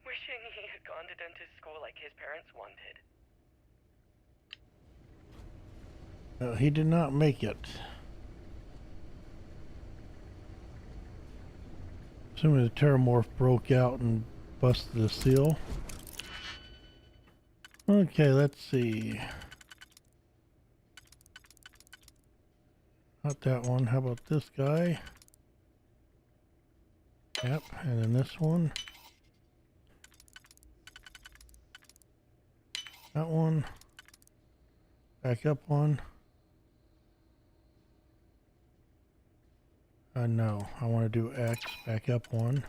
Wishing he had gone to dentist school like his parents wanted. He did not make it. Assuming the Terramorph broke out and busted the seal. Okay, let's see. Not that one. How about this guy? Yep, and then this one. That one. Back up one. No, I want to do X, back up one.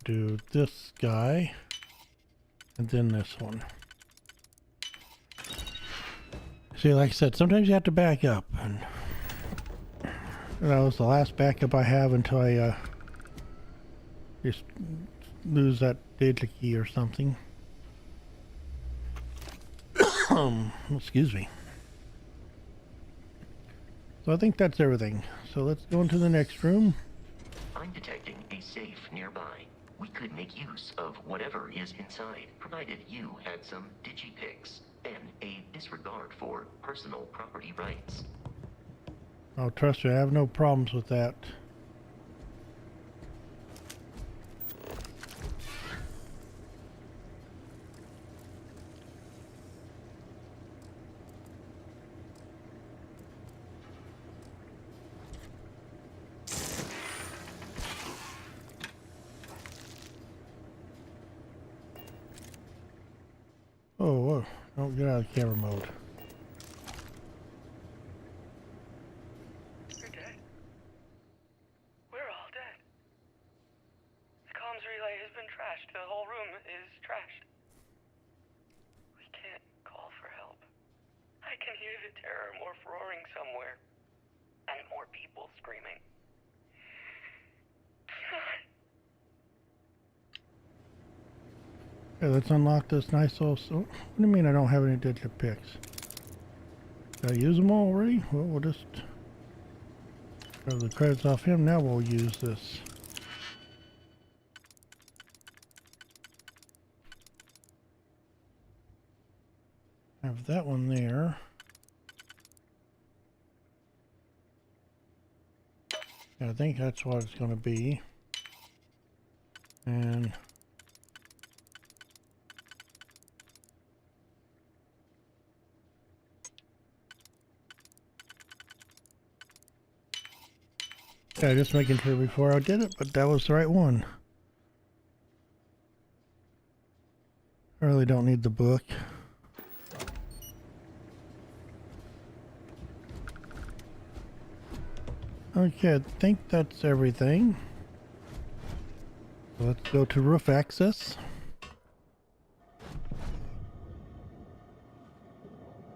Do this guy, and then this one. See, like I said, sometimes you have to back up, and that was the last backup I have until I just lose that data key or something. Excuse me. So I think that's everything. So let's go into the next room. I'm detecting a safe nearby. We could make use of whatever is inside, provided you had some digipics and a disregard for personal property rights. Oh, trust me, I have no problems with that. Oh, whoa. Don't get out of camera mode. You're dead. We're all dead. The comms relay has been trashed. The whole room is trashed. We can't call for help. I can hear the Terramorph roaring somewhere. And more people screaming. Okay, let's unlock this nice little... What do you mean I don't have any digit picks? Did I use them all already? Well, we'll just... grab the credits off him. Now we'll use this. Have that one there. Yeah, I think that's what it's going to be. And... Yeah, just making sure before I did it, but that was the right one. I really don't need the book. Okay, I think that's everything. So let's go to roof access.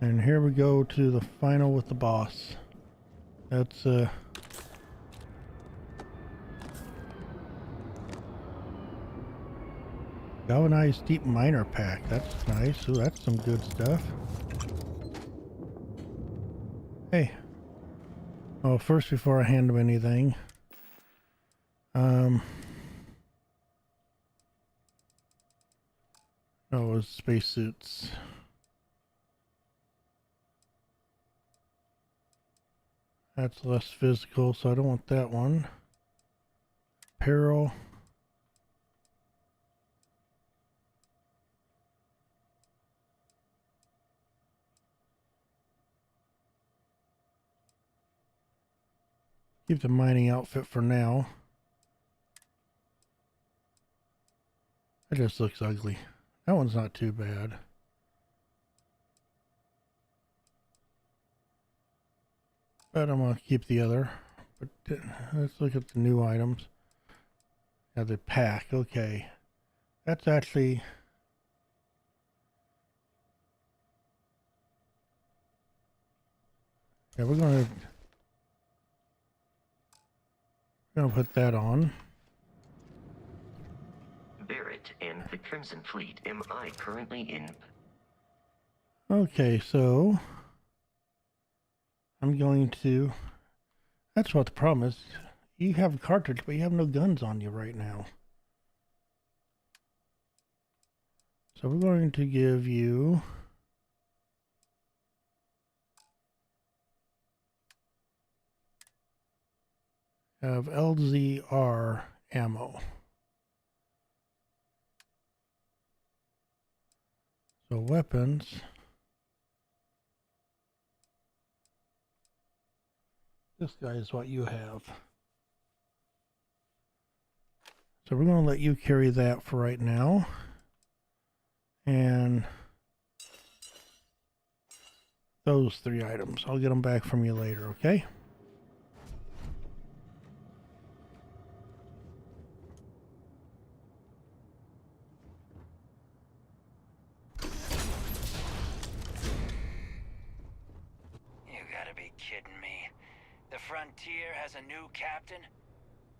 And here we go to the final with the boss. That's galvanized deep miner pack. That's nice. Ooh, that's some good stuff. Hey. Oh, first before I hand him anything. Oh, it was spacesuits. That's less physical, so I don't want that one. Apparel. Keep the mining outfit for now. That just looks ugly. That one's not too bad. But I'm going to keep the other. But let's look at the new items. Yeah, the pack. Okay. That's actually... Yeah, we're going to put that on. Barrett and the Crimson Fleet, am I currently in? Okay, so... I'm going to... That's what the problem is. You have a cartridge, but you have no guns on you right now. So we're going to give you... Have LZR ammo. So weapons. This guy is what you have. So we're going to let you carry that for right now. And those 3 items. I'll get them back from you later, okay? You gotta be kidding me. The Frontier has a new captain?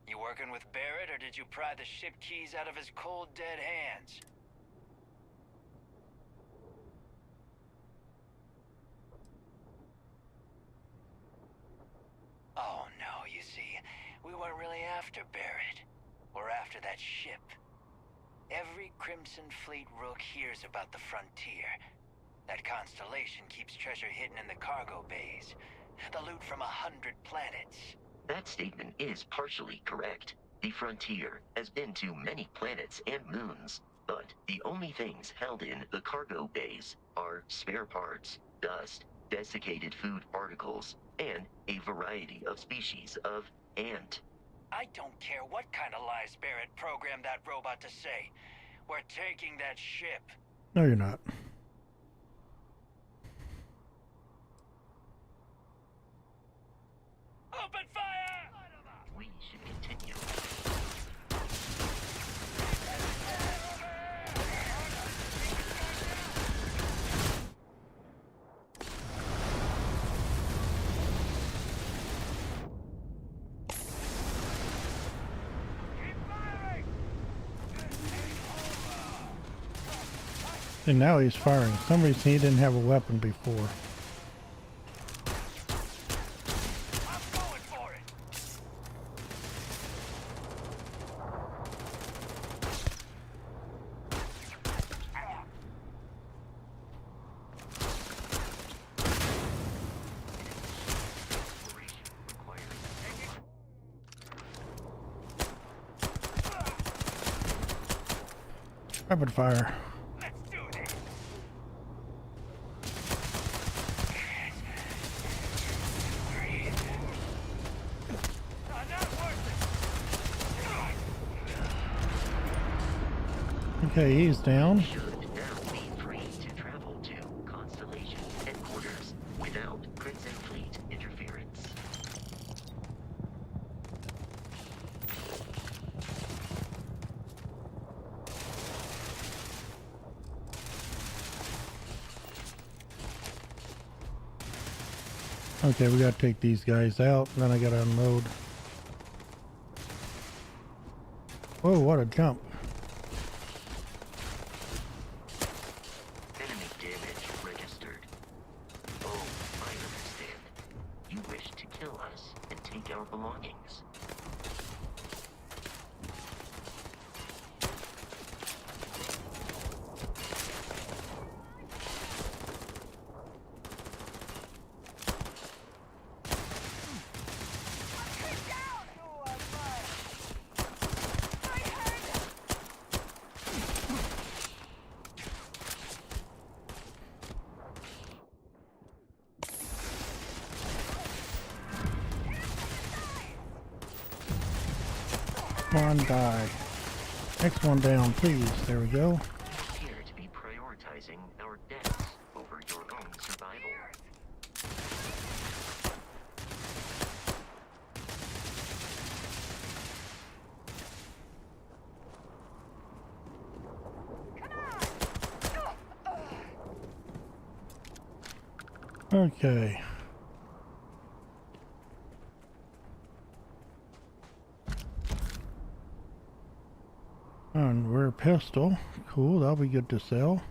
You working with Barrett, or did you pry the ship keys out of his cold, dead hands? Oh no, you see, we weren't really after Barrett. We're after that ship. Every Crimson Fleet rook hears about the Frontier. That constellation keeps treasure hidden in the cargo bays. The loot from 100 planets. That statement is partially correct. The Frontier has been to many planets and moons, but the only things held in the cargo bays are spare parts, dust, desiccated food particles, and a variety of species of ant. I don't care what kind of lies Barrett programmed that robot to say. We're taking that ship. No, you're not. Open fire! We should continue. And now he's firing. For some reason he didn't have a weapon before. I'm going for it! Rapid fire. Let's do this! Breathe. Not Okay, he's down. Should now be free to travel to Constellation headquarters without Crimson Fleet interference. Okay, we gotta take these guys out, and then I gotta unload. Whoa, what a jump. Enemy damage registered. Oh, I understand. You wish to kill us and take our belongings. Come on, die. Next one down, please. There we go. You appear to be prioritizing our deaths over your own survival. Okay. And rare pistol. Cool, that'll be good to sell.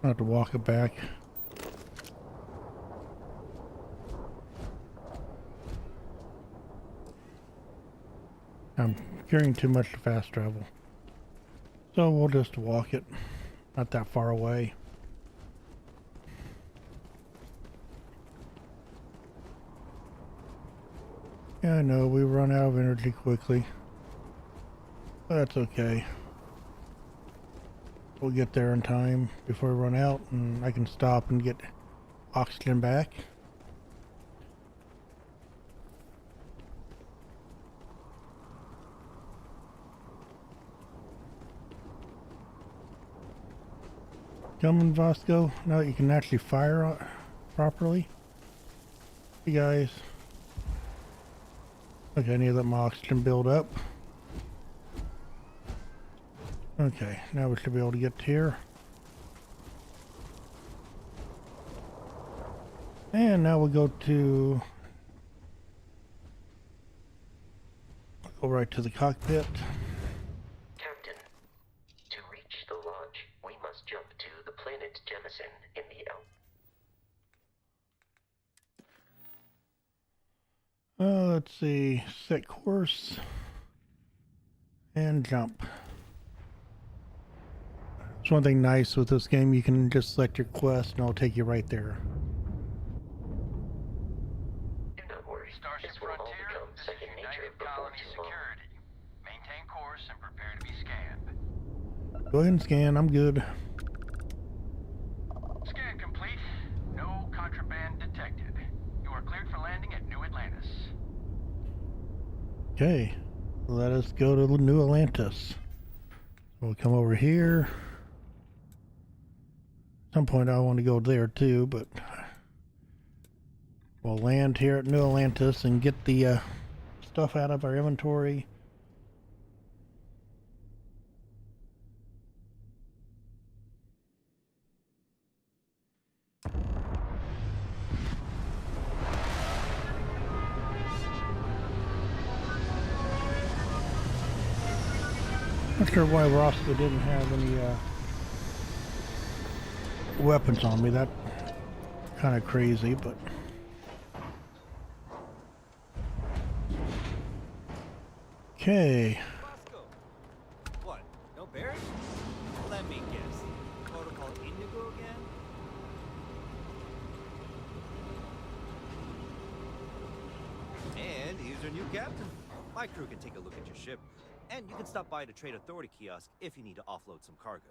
I have to walk it back. I'm carrying too much to fast travel. So we'll just walk it. Not that far away. Yeah, I know, we run out of energy quickly. But that's okay. We'll get there in time before we run out, and I can stop and get oxygen back. Coming, Vasco. Now that you can actually fire properly. Hey guys. Okay, I need to let my oxygen build up. Okay, now we should be able to get here. And now we'll go to... Go right to the cockpit. Captain, to reach the launch, we must jump to the planet Jemison in the Let's see. Set course. And jump. There's one thing nice with this game, you can just select your quest and it'll take you right there. Do not worry. Starship This will all Frontier, become this is second nature United before Colony too long. Security. Maintain course and prepare to be scanned. Go ahead and scan, I'm good. Scan complete. No contraband detected. You are cleared for landing at New Atlantis. Okay, let us go to New Atlantis. We'll come over here. At some point I want to go there too, but we'll land here at New Atlantis and get the stuff out of our inventory. Not sure why Roscoe didn't have any weapons on me. That kind of crazy, but okay. Bosco. What? No bears? Let me guess. Protocol Indigo again? And here's your new captain. My crew can take a look at your ship. And you can stop by the Trade Authority kiosk if you need to offload some cargo.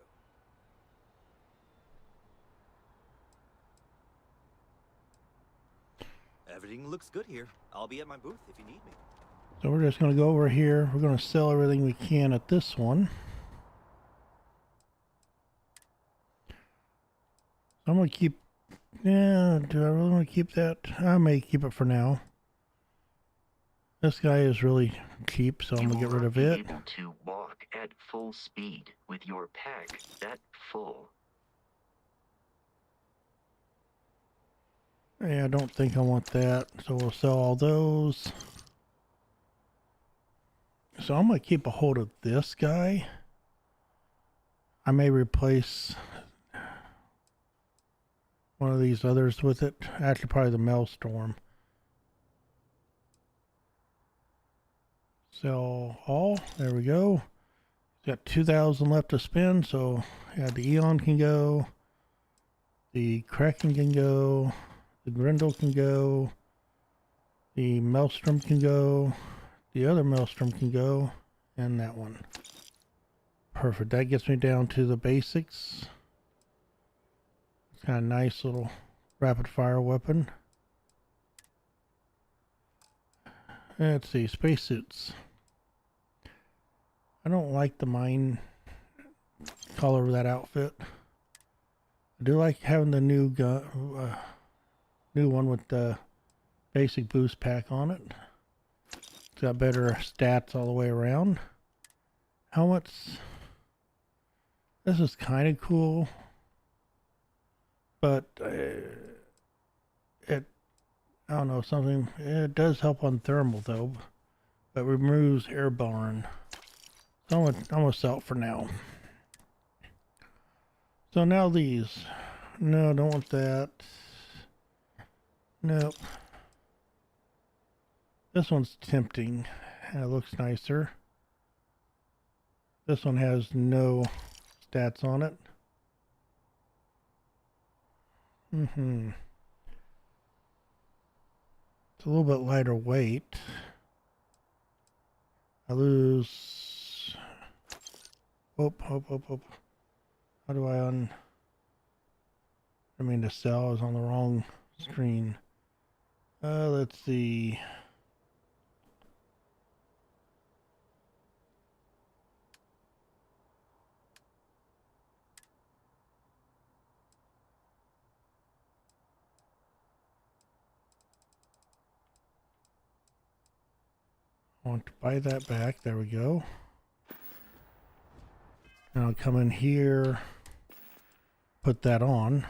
Everything looks good here. I'll be at my booth if you need me. So we're just going to go over here. We're going to sell everything we can at this one. So I'm going to keep... Yeah, do I really want to keep that? I may keep it for now. This guy is really cheap, so I'm going to get rid of it. You will be able to walk at full speed with your pack that full. Yeah, I don't think I want that, so we'll sell all those. So I'm going to keep a hold of this guy. I may replace one of these others with it. Actually, probably the Maelstrom. Sell all. There we go. Got 2,000 left to spend, so yeah, the Eon can go. The Kraken can go. The Grendel can go. The Maelstrom can go. The other Maelstrom can go. And that one. Perfect. That gets me down to the basics. It's kind of nice little rapid fire weapon. Let's see. Spacesuits. I don't like the mine color of that outfit. I do like having the new gun. New one with the basic boost pack on it. It's got better stats all the way around. Helmets. This is kind of cool, but I don't know, something. It does help on thermal though, but removes airborne. So I'm gonna sell it for now. So now these. No, don't want that. Nope. This one's tempting. It looks nicer. This one has no stats on it. It's a little bit lighter weight. I lose... How do I I mean to sell. I was on the wrong screen. Let's see. I want to buy that back. There we go. Now I'll come in here, put that on.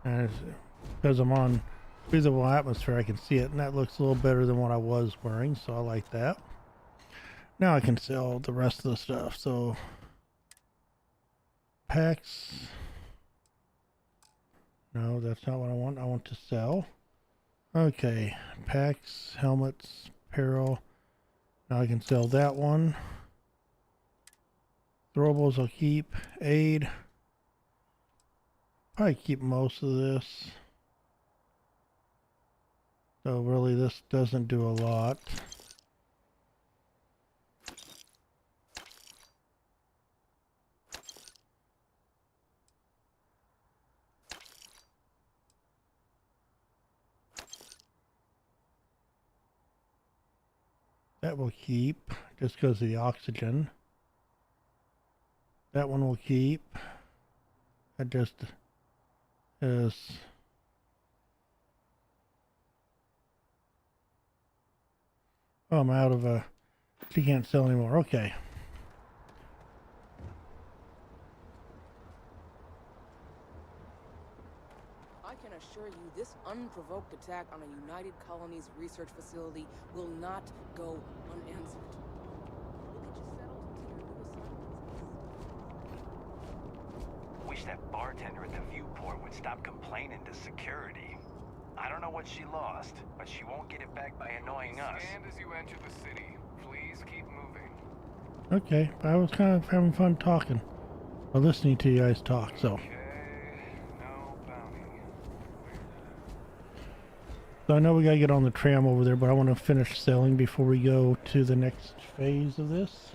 And because I'm on breathable atmosphere, I can see it, and that looks a little better than what I was wearing, so I like that. Now I can sell the rest of the stuff. So packs. No, that's not what I want. I want to sell. Okay, packs, helmets, apparel. Now I can sell that one. Throwables I'll keep. Aid. Probably keep most of this. So really this doesn't do a lot. That will keep, just because of the oxygen. That one will keep. That just is... Oh, I'm out of she can't sell anymore. Okay. I can assure you this unprovoked attack on a United Colonies research facility will not go unanswered. We'll get you settled into your new assignments. Wish that bartender at the viewport would stop complaining to security. I don't know what she lost, but she won't get it back by annoying us. Stand as you enter the city. Please keep moving. Okay, I was kind of having fun talking. Or listening to you guys talk, so. Okay. No So I know we gotta get on the tram over there, but I want to finish selling before we go to the next phase of this.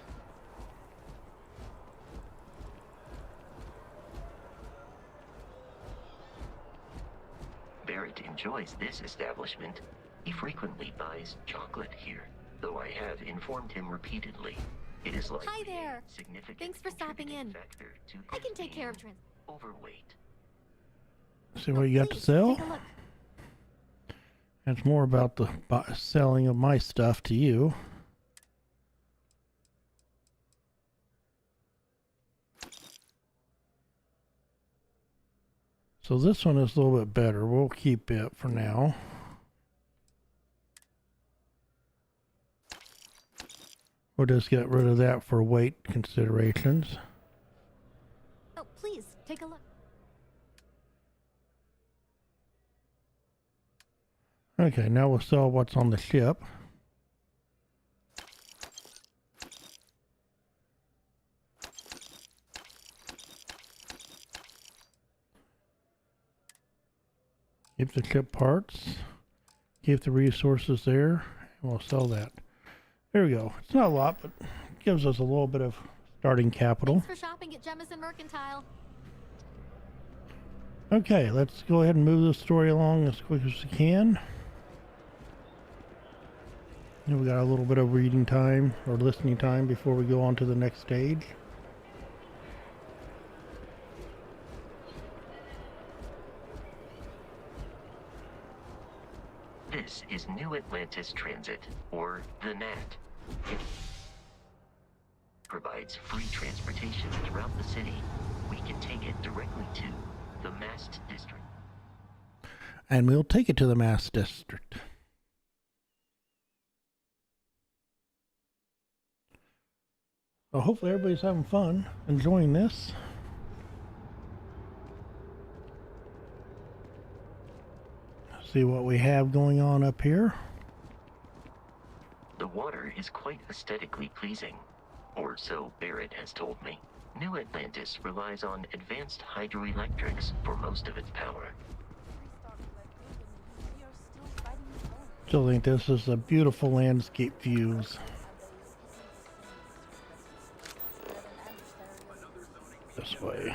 Barrett enjoys this establishment. He frequently buys chocolate here, though I have informed him repeatedly. It is likely Hi there. a significant Thanks for stopping in. factor to I can his take care of being overweight. See what you got to Please, sell? take a look. It's more about the selling of my stuff to you. So this one is a little bit better. We'll keep it for now. We'll just get rid of that for weight considerations. Oh, please, take a look. Okay, now we'll sell what's on the ship. Keep the ship parts. Keep the resources there. And we'll sell that. There we go. It's not a lot, but it gives us a little bit of starting capital. Thanks for shopping at Jemison Mercantile. Okay, let's go ahead and move this story along as quick as we can. And we got a little bit of reading time or listening time before we go on to the next stage. This is New Atlantis Transit, or the NAT. It provides free transportation throughout the city. We can take it directly to the Mast District. And we'll take it to the Mast District. So hopefully everybody's having fun, enjoying this. See what we have going on up here. The water is quite aesthetically pleasing, or so Barrett has told me. New Atlantis relies on advanced hydroelectrics for most of its power. Still think this is a beautiful landscape views. This way.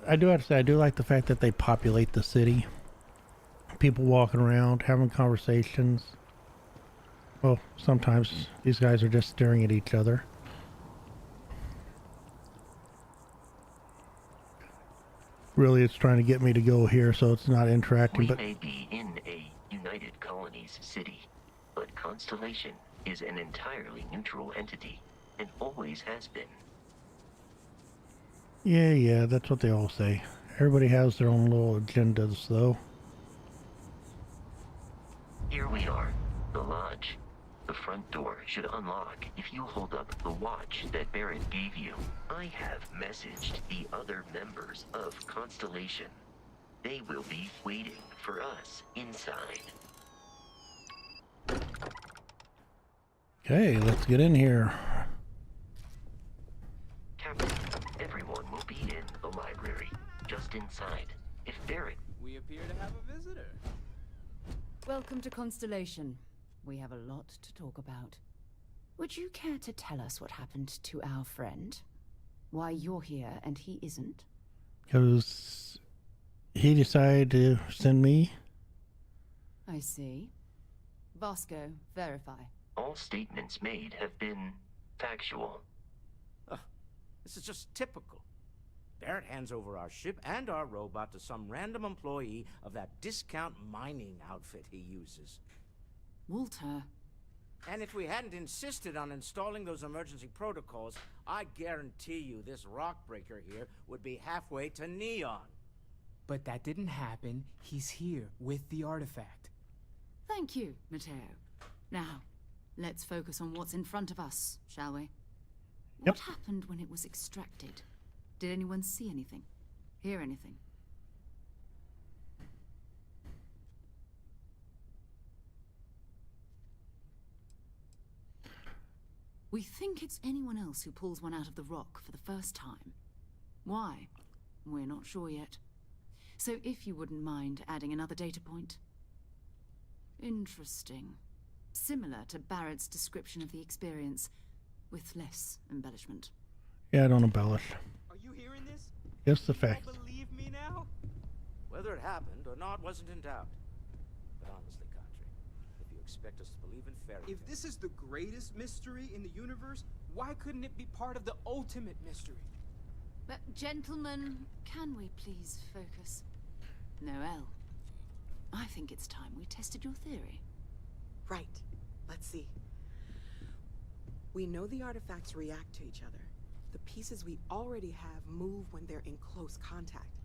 I do have to say, I do like the fact that they populate the city. People walking around, having conversations. Well, sometimes these guys are just staring at each other. Really, it's trying to get me to go here, so it's not interacting. We But may be in a United Colonies city, but Constellation is an entirely neutral entity, and always has been. yeah, that's what they all say. Everybody has their own little agendas, though. Here we are, the lodge. The front door should unlock if you hold up the watch that Barrett gave you. I have messaged the other members of Constellation. They will be waiting for us inside. Okay, let's get in here. Captain, everyone will be in the library, just inside. If Barrett... We appear to have a visitor. Welcome to Constellation. We have a lot to talk about. Would you care to tell us what happened to our friend? Why you're here and he isn't? Because he decided to send me. I see. Vasco, verify. All statements made have been factual. This is just typical. Barrett hands over our ship and our robot to some random employee of that discount mining outfit he uses. Walter. And if we hadn't insisted on installing those emergency protocols, I guarantee you this rock breaker here would be halfway to Neon. But that didn't happen. He's here with the artifact. Thank you, Matteo. Now, let's focus on what's in front of us, shall we? Yep. What happened when it was extracted? Did anyone see anything? Hear anything? We think it's anyone else who pulls one out of the rock for the first time. Why? We're not sure yet. So if you wouldn't mind adding another data point. Interesting. Similar to Barrett's description of the experience, with less embellishment. Yeah, I don't embellish. Are you hearing this? Just the fact. You don't believe me now? Whether it happened or not wasn't in doubt. But honestly, Country, if you expect us to believe in fairy tales... If this is the greatest mystery in the universe, why couldn't it be part of the ultimate mystery? But gentlemen, can we please focus? Noel, I think it's time we tested your theory. Right. Let's see. We know the artifacts react to each other. The pieces we already have move when they're in close contact.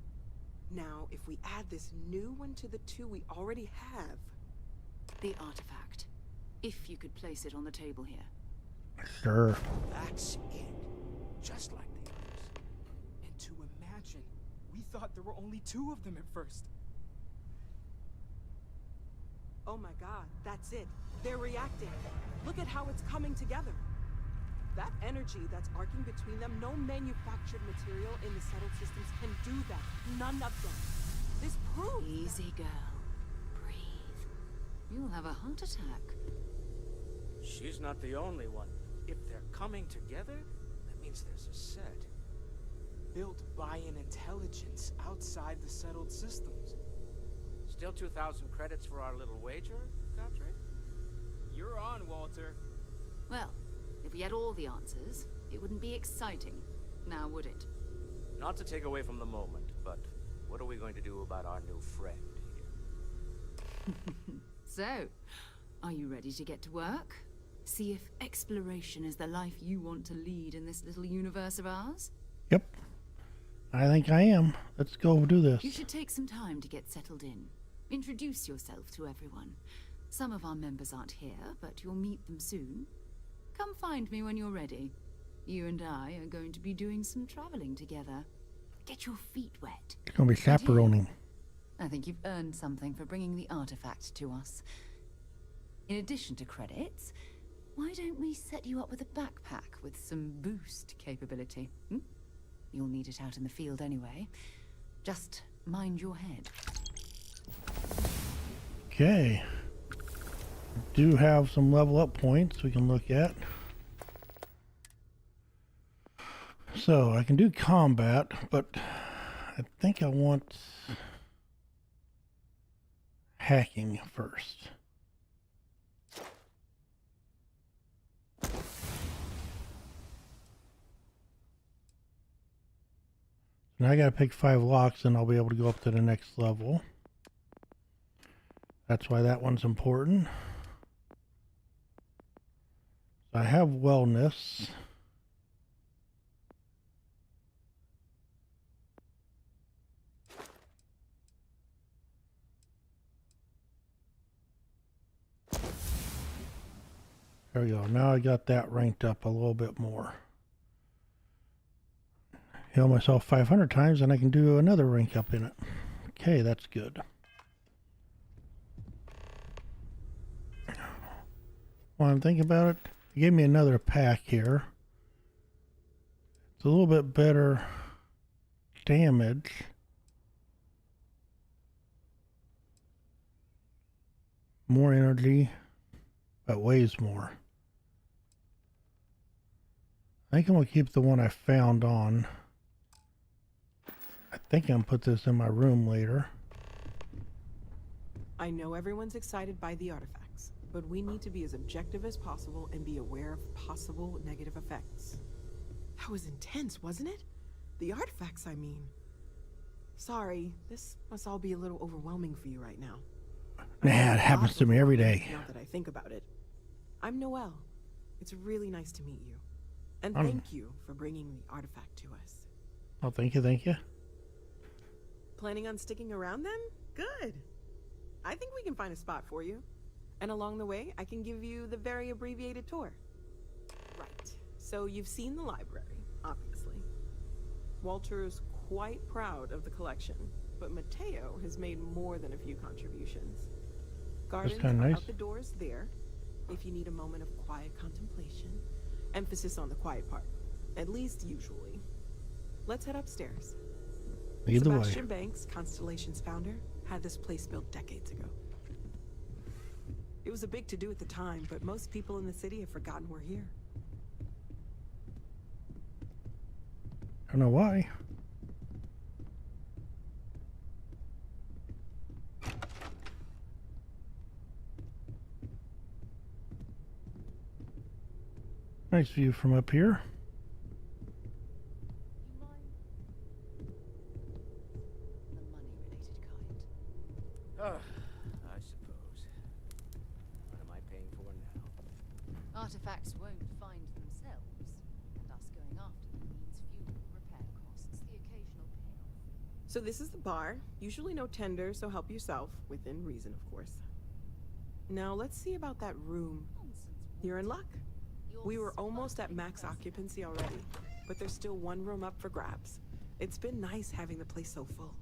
Now, if we add this new one to the two we already have... The artifact. If you could place it on the table here. Sure. That's it. Just like the others. And to imagine, we thought there were only 2 of them at first. Oh my god, that's it. They're reacting. Look at how it's coming together. That energy that's arcing between them, no manufactured material in the settled systems can do that. None of them. This proves... Easy, girl. Breathe. You'll have a heart attack. She's not the only one. If they're coming together, that means there's a set. Built by an intelligence outside the settled systems. Still 2,000 credits for our little wager, Country? You're on, Walter. Well, if we had all the answers, it wouldn't be exciting. Now, would it? Not to take away from the moment, but what are we going to do about our new friend here? So, are you ready to get to work? See if exploration is the life you want to lead in this little universe of ours? Yep. I think I am. Let's go do this. You should take some time to get settled in. Introduce yourself to everyone. Some of our members aren't here, but you'll meet them soon. Come find me when you're ready. You and I are going to be doing some traveling together. Get your feet wet. It's going to be chaperoning. I think you've earned something for bringing the artifact to us. In addition to credits, why don't we set you up with a backpack with some boost capability? You'll need it out in the field anyway. Just mind your head. Okay. Do have some level up points we can look at. So I can do combat, but I think I want hacking first. Now I gotta pick 5 locks and I'll be able to go up to the next level. That's why that one's important. I have wellness. There we go. Now I got that ranked up a little bit more. Heal myself 500 times and I can do another rank up in it. Okay, that's good. While I'm thinking about it, it gave me another pack here. It's a little bit better damage. More energy, but weighs more. I think I'm going to keep the one I found on. I think I'm going to put this in my room later. I know everyone's excited by the artifacts, but we need to be as objective as possible and be aware of possible negative effects. That was intense, wasn't it? The artifacts, I mean. Sorry, this must all be a little overwhelming for you right now. Nah, it happens to me every day. Now that I think about it. I'm Noel. It's really nice to meet you. And thank you for bringing the artifact to us. Oh, thank you, thank you. Planning on sticking around then? Good. I think we can find a spot for you. And along the way, I can give you the very abbreviated tour. Right. So you've seen the library, obviously. Walter's quite proud of the collection, but Mateo has made more than a few contributions. Gardens kinda are nice. out the doors there, if you need a moment of quiet contemplation. Emphasis on the quiet part. At least usually. Let's head upstairs. Either Sebastian way. Banks, Constellation's founder, had this place built decades ago. It was a big to-do at the time, but most people in the city have forgotten we're here. I don't know why. Nice view from up here. I suppose. What am I paying for now? Artifacts won't find themselves, and us going after them means fuel, repair costs, the occasional payoff. So this is the bar. Usually no tender, so help yourself. Within reason, of course. Now let's see about that room. You're in luck. We were almost at max occupancy already, but there's still one room up for grabs. It's been nice having the place so full.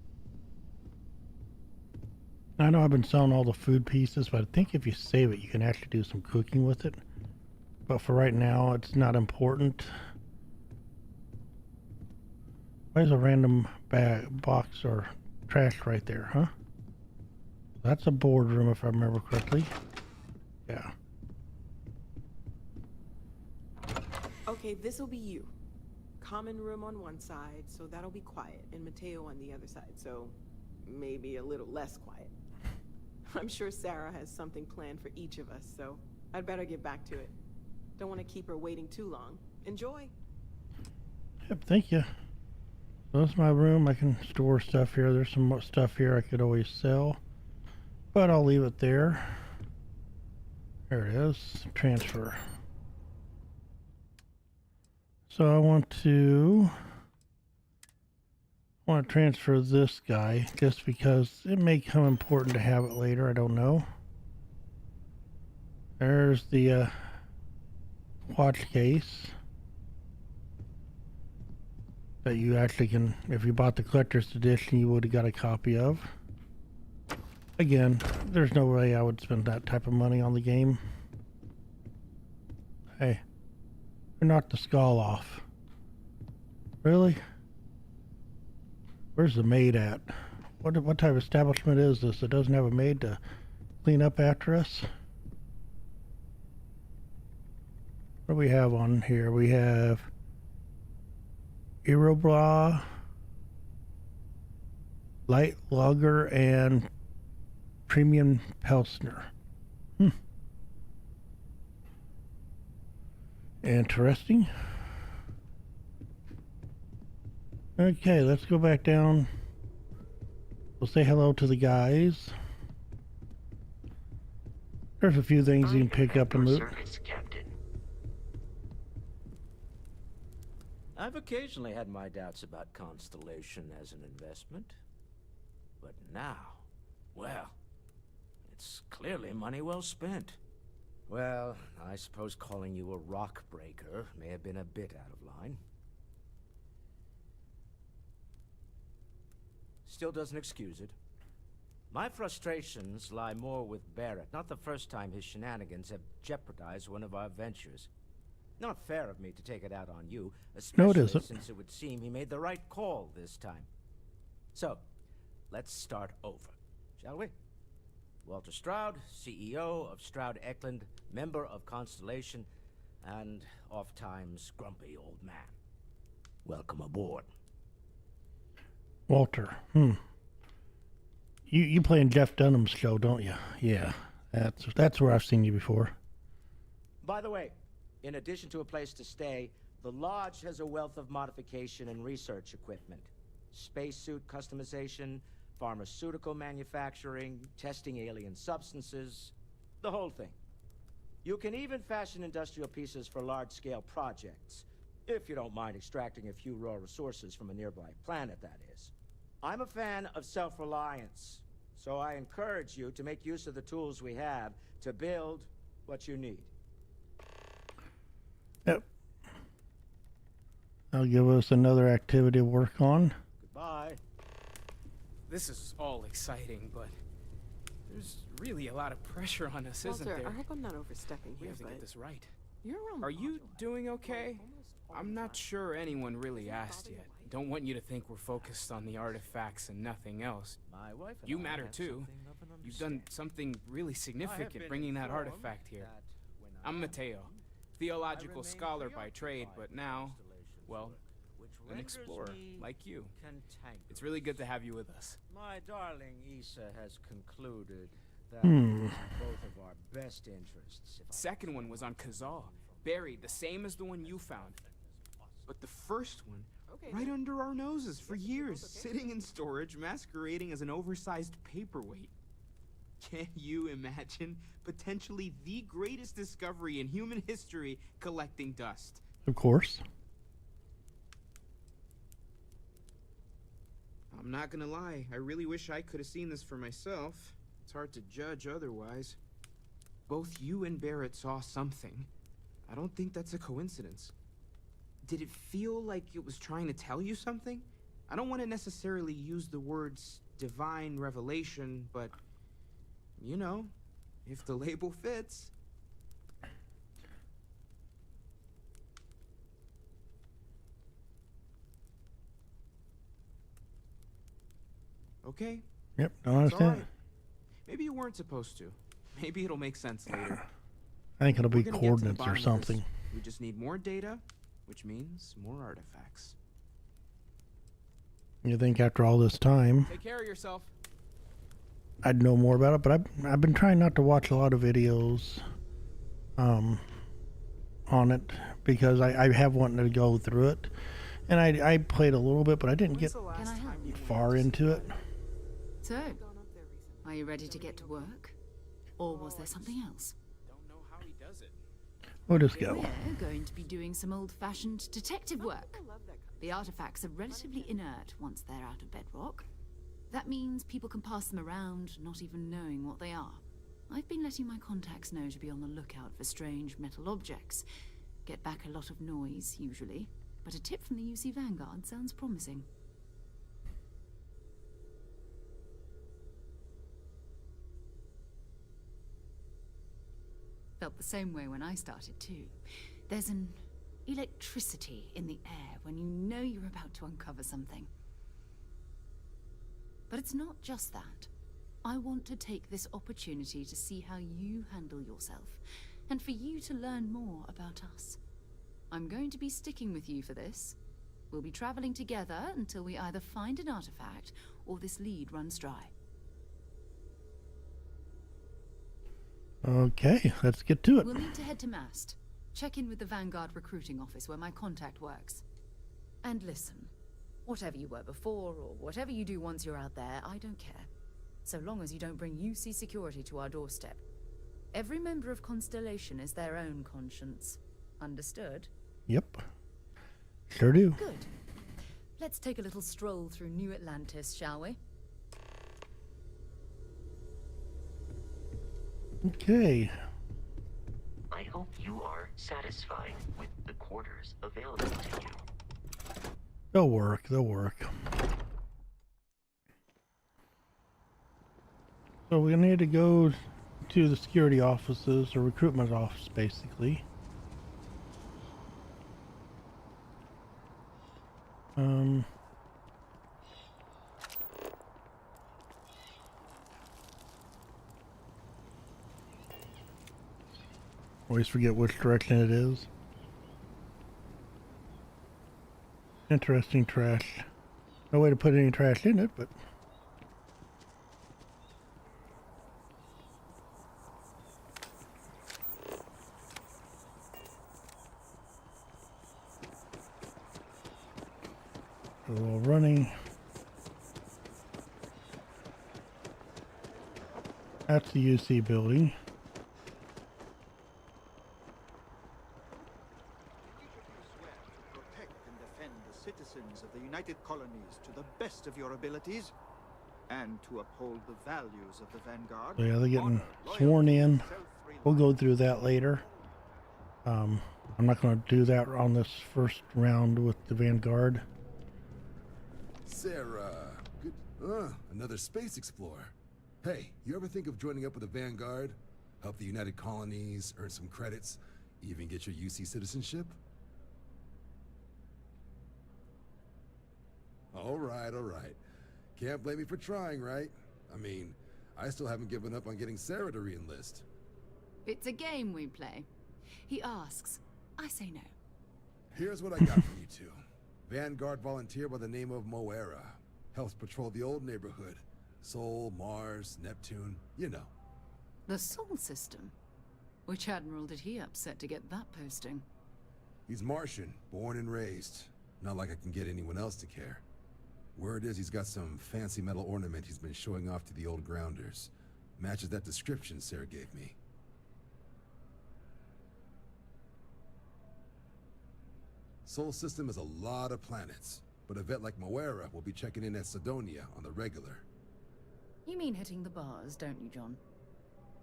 I know I've been selling all the food pieces, but I think if you save it, you can actually do some cooking with it. But for right now, it's not important. Why is a random box or trash right there, huh? That's a boardroom, if I remember correctly. Yeah. Okay, this'll be you. Common room on one side, so that'll be quiet, and Mateo on the other side, so maybe a little less quiet. I'm sure Sarah has something planned for each of us, so I'd better get back to it. Don't want to keep her waiting too long. Enjoy. Yep, thank you. So that's my room. I can store stuff here. There's some more stuff here I could always sell, but I'll leave it there. There it is. Transfer. So I want to transfer this guy just because it may come important to have it later. I don't know. There's the watch case that you actually can, if you bought the collector's edition, you would have got a copy of. Again, there's no way I would spend that type of money on the game. Hey, they knocked the skull off. Really? Where's the maid at? What type of establishment is this that doesn't have a maid to clean up after us? What do we have on here? We have Irobla, Light Lager, and Premium Pilsner. Interesting. Okay, let's go back down. We'll say hello to the guys. There's a few things you can pick up and loot. I've occasionally had my doubts about Constellation as an investment. But now, well, it's clearly money well spent. Well, I suppose calling you a rock breaker may have been a bit out of line. Still doesn't excuse it. My frustrations lie more with Barrett. Not the first time his shenanigans have jeopardized one of our ventures. Not fair of me to take it out on you, especially since it would seem he made the right call this time. So, let's start over, shall we? Walter Stroud, CEO of Stroud Eklund, member of Constellation, and oft-times grumpy old man. Welcome aboard. Walter, You play in Jeff Dunham's show, don't you? Yeah, that's where I've seen you before. By the way, in addition to a place to stay, the lodge has a wealth of modification and research equipment. Spacesuit customization, pharmaceutical manufacturing, testing alien substances, the whole thing. You can even fashion industrial pieces for large-scale projects, if you don't mind extracting a few raw resources from a nearby planet, that is. I'm a fan of self-reliance, so I encourage you to make use of the tools we have to build what you need. Yep. That'll give us another activity to work on. Goodbye. This is all exciting, but there's really a lot of pressure on us, isn't Walter, there? I hope I'm not overstepping We here, have to but get this right. Are you doing okay? I'm not sure anyone really asked yet. Don't want you to think we're focused on the artifacts and nothing else. My wife and You I matter have too. something of an You've done something really significant bringing that artifact here. I'm Mateo, theological scholar by trade, but now, well, an explorer like you. It's really good to have you with us. My darling Issa has concluded that Hmm. it's in both of our best interests. Second one was on Kazal, buried the same as the one you found. But the first one, right under our noses for years, sitting in storage, masquerading as an oversized paperweight. Can you imagine potentially the greatest discovery in human history collecting dust? Of course. I'm not gonna lie, I really wish I could have seen this for myself. It's hard to judge otherwise. Both you and Barrett saw something. I don't think that's a coincidence. Did it feel like it was trying to tell you something? I don't want to necessarily use the words divine revelation, but, you know, if the label fits. Okay. Yep, don't It's all understand. right. Maybe you weren't supposed to. Maybe it'll make sense later. I think it'll be We're gonna get to the coordinates bottom or of this. something. We just need more data, which means more artifacts. You think after all this time, Take care of yourself. I'd know more about it, but I've been trying not to watch a lot of videos on it because I have wanted to go through it, and I played a little bit, but I didn't get Can I help? far into it. So, are you ready to get to work? Or was there something else? Don't know how he does it. We'll just go. We're going to be doing some old-fashioned detective work. The artifacts are relatively inert once they're out of bedrock. That means people can pass them around, not even knowing what they are. I've been letting my contacts know to be on the lookout for strange metal objects. Get back a lot of noise, usually. But a tip from the UC Vanguard sounds promising. Felt the same way when I started too. There's an electricity in the air when you know you're about to uncover something. But it's not just that. I want to take this opportunity to see how you handle yourself, and for you to learn more about us. I'm going to be sticking with you for this. We'll be traveling together until we either find an artifact or this lead runs dry. Okay, let's get to it. We'll need to head to Mast. Check in with the Vanguard recruiting office where my contact works. And listen, whatever you were before or whatever you do once you're out there, I don't care. So long as you don't bring UC security to our doorstep. Every member of Constellation is their own conscience. Understood? Yep. Sure do. Good. Let's take a little stroll through New Atlantis, shall we? Okay. I hope you are satisfied with the quarters available to you. They'll work. They'll work. So we need to go to the security offices or recruitment office, basically. Always forget which direction it is. Interesting trash. No way to put any trash in it, but... a little running. That's the UC building. Protect and defend the citizens of the United Colonies to the best of your abilities, and to uphold the values of the Vanguard. So yeah, they're getting sworn in. We'll go through that later. I'm not going to do that on this first round with the Vanguard. Sarah, good. Another space explorer. Hey, you ever think of joining up with the Vanguard? Help the United Colonies, earn some credits, Even get your UC citizenship? All right, all right. Can't blame me for trying, right? I mean, I still haven't given up on getting Sarah to re-enlist. It's a game we play. He asks, I say no. Here's what I got for you two. Vanguard volunteer by the name of Moera. Helps patrol the old neighborhood. Sol, Mars, Neptune, you know. The Sol system? Which admiral did he upset to get that posting? He's Martian, born and raised. Not like I can get anyone else to care. Word is he's got some fancy metal ornament he's been showing off to the old grounders. Matches that description Sarah gave me. Sol system has a lot of planets, but a vet like Moera will be checking in at Sidonia on the regular. You mean hitting the bars, don't you, John?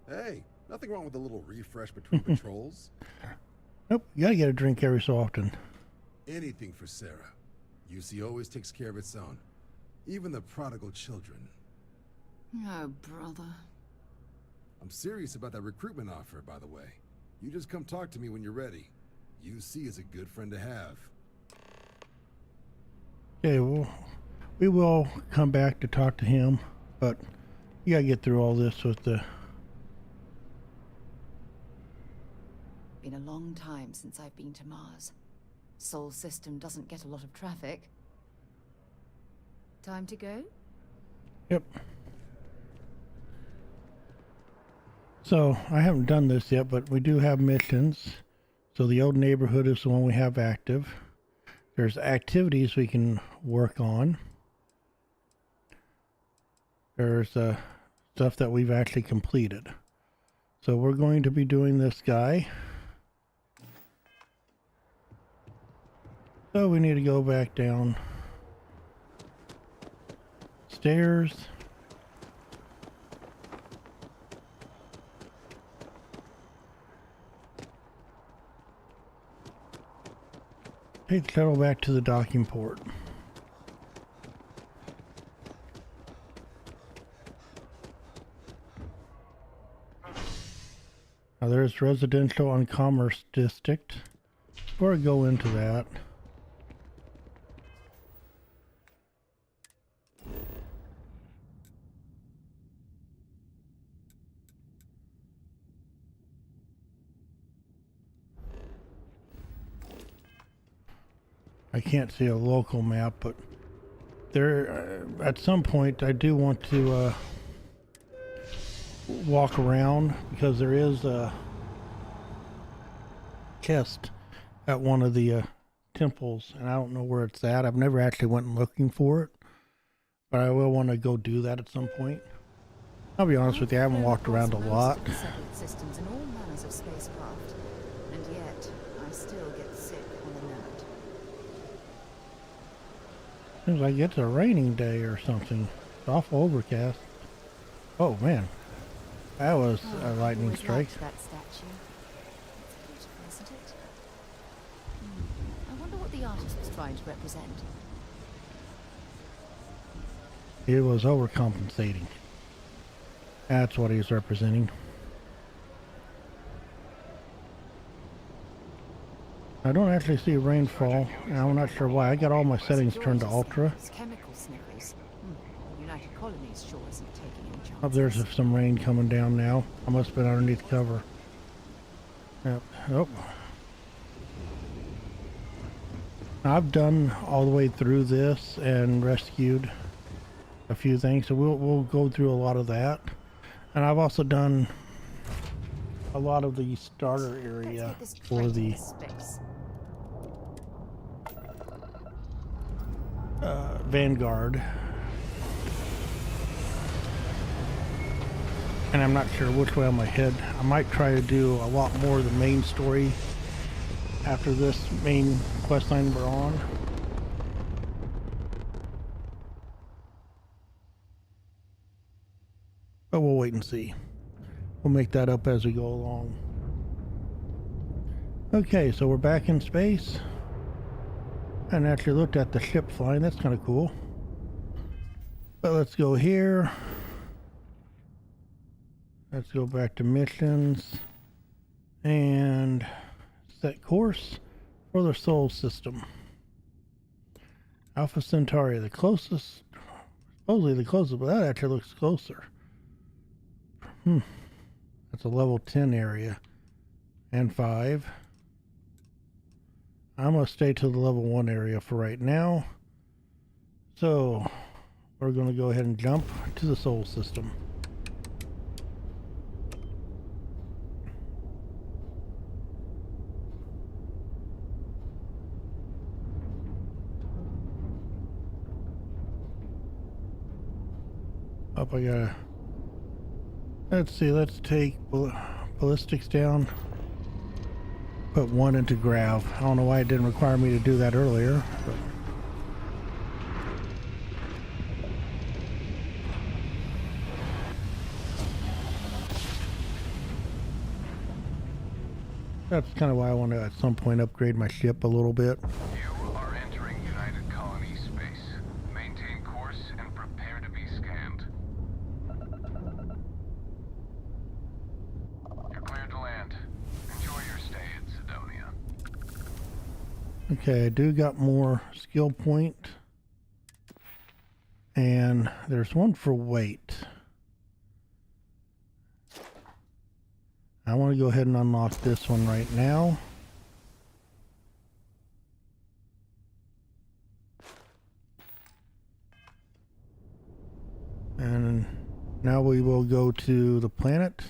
Hey, nothing wrong with a little refresh between patrols. Nope, you gotta get a drink every so often. Anything for Sarah. UC always takes care of its own. Even the prodigal children. Oh, brother. I'm serious about that recruitment offer, by the way. You just come talk to me when you're ready. UC is a good friend to have. Okay, well, we will come back to talk to him, but you gotta get through all this with the... Been a long time since I've been to Mars. Sol system doesn't get a lot of traffic. Time to go? Yep. So, I haven't done this yet, but we do have missions. So the old neighborhood is the one we have active. There's activities we can work on. There's stuff that we've actually completed. So we're going to be doing this guy. So we need to go back down stairs. Take the shuttle back to the docking port. Now there's residential and commerce district. Before I go into that, I can't see a local map, but there, at some point I do want to walk around because there is a chest at one of the temples, and I don't know where it's at. I've never actually went looking for it, but I will want to go do that at some point. I'll be honest with you, I haven't walked around a lot. Systems and all manners of spacecraft, and yet I still get sick on the nerd. Seems like it's a raining day or something. It's awful overcast. Oh man, that was a lightning strike. That statue. It's beautiful, isn't it? I wonder what the artist was trying to represent. It was overcompensating. That's what he's representing. I don't actually see rainfall, and I'm not sure why. I got all my settings turned to ultra. Chemical sniffers. The United Colonies sure isn't taking any chances. Up there's some rain coming down now. I must have been underneath cover. Yep. Oh. I've done all the way through this and rescued a few things, so we'll go through a lot of that. And I've also done a lot of the starter area for the Vanguard. And I'm not sure which way I'm gonna head. I might try to do a lot more of the main story after this main quest line we're on. But we'll wait and see. We'll make that up as we go along. Okay, so we're back in space. And actually looked at the ship flying. That's kind of cool. But let's go here. Let's go back to missions. And set course for the Sol system. Alpha Centauri, the closest, supposedly the closest, but that actually looks closer. That's a level 10 area. And 5. I'm going to stay to the level 1 area for right now. So, we're going to go ahead and jump to the Sol system. Up, I gotta. Let's see, let's take ballistics down. Put 1 into grav. I don't know why it didn't require me to do that earlier, but. That's kind of why I want to at some point upgrade my ship a little bit. You are entering United Colony space. Maintain course and prepare to be scanned. You're cleared to land. Enjoy your stay at Sidonia. Okay, I do got more skill point. And there's one for weight. I want to go ahead and unlock this one right now. And now we will go to the planet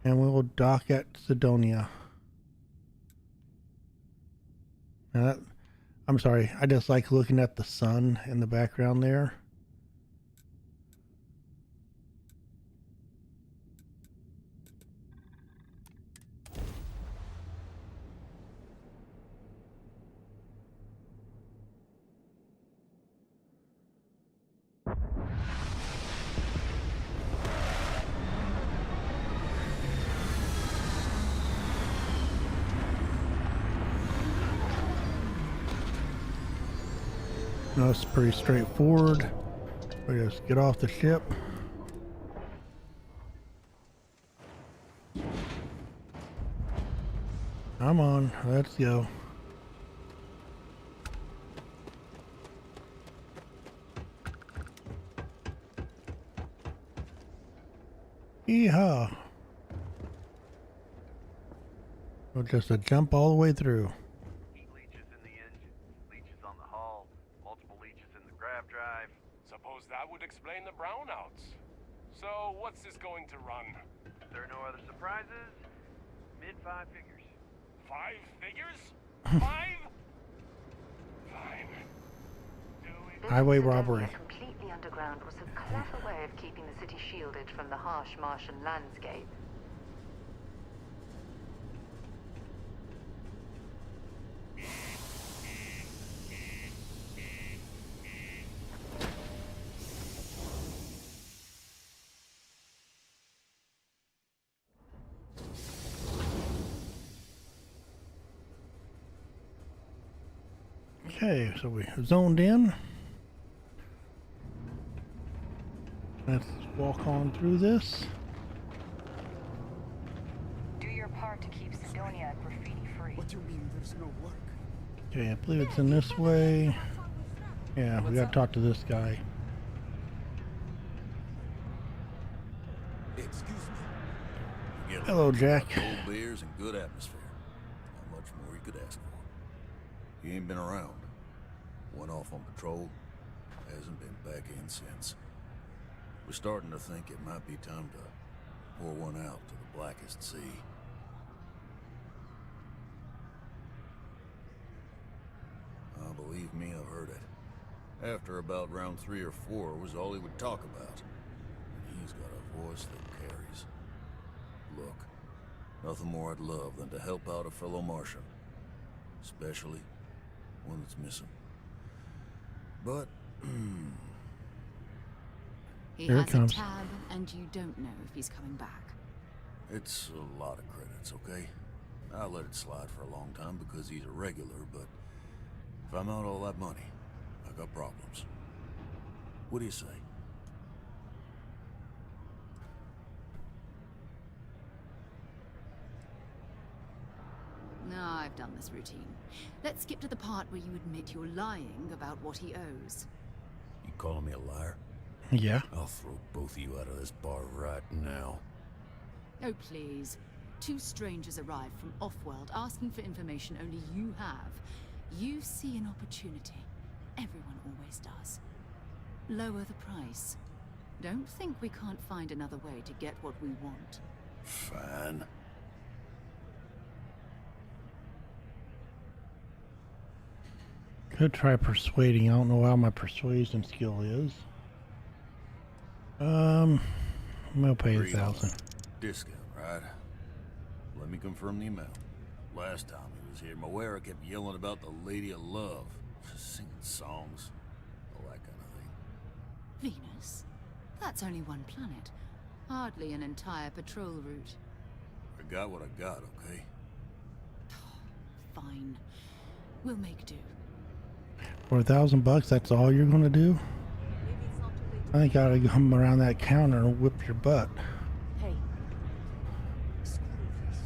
and we will dock at Sidonia. Now that, I'm sorry, I just like looking at the sun in the background there. No, it's pretty straightforward. We just get off the ship. Come on, let's go. Yeehaw. Well, just a jump all the way through. Suppose that would explain the brownouts. So, what's this going to run? If there are no other surprises, mid-5 figures. 5 figures? 5? Fine. Highway robbery. Completely underground was a clever way of keeping the city shielded from the harsh Martian landscape. Okay, so we zoned in. Let's walk on through this. Do your part to keep Sidonia graffiti-free. What do you mean there's no work? Okay, I believe it's in this way. Yeah, we gotta talk to this guy. Excuse me. Hello, Jack. Cold beers and good atmosphere. How much more you could ask for? He ain't been around. Went off on patrol. Hasn't been back in since. We're starting to think it might be time to pour one out to the blackest sea. Believe me, I've heard it. After about round 3 or 4 was all he would talk about. And he's got a voice that carries. Look, nothing more I'd love than to help out a fellow Martian. Especially one that's missing. But, He Here has it comes. a tab, and you don't know if he's coming back. it's a lot of credits, okay? I let it slide for a long time because he's a regular, but if I'm out all that money, I got problems. What do you say? I've done this routine. Let's skip to the part where you admit you're lying about what he owes. You calling me a liar? Yeah. I'll throw both of you out of this bar right now. Oh, please. Two strangers arrived from off-world asking for information only you have. You see an opportunity. Everyone always does. Lower the price. Don't think we can't find another way to get what we want. Fine. Could try persuading. I don't know how my persuasion skill is. I'm gonna pay 1,000. Discount, right? Let me confirm the amount. Last time he was here, Moera kept yelling about the Lady of Love, singing songs, all that kind of thing. Venus? That's only one planet. Hardly an entire patrol route. I got what I got, okay? Fine. We'll make do. For $1,000, that's all you're gonna do? I think I ought to come around that counter and whip your butt. Hey. Screw this.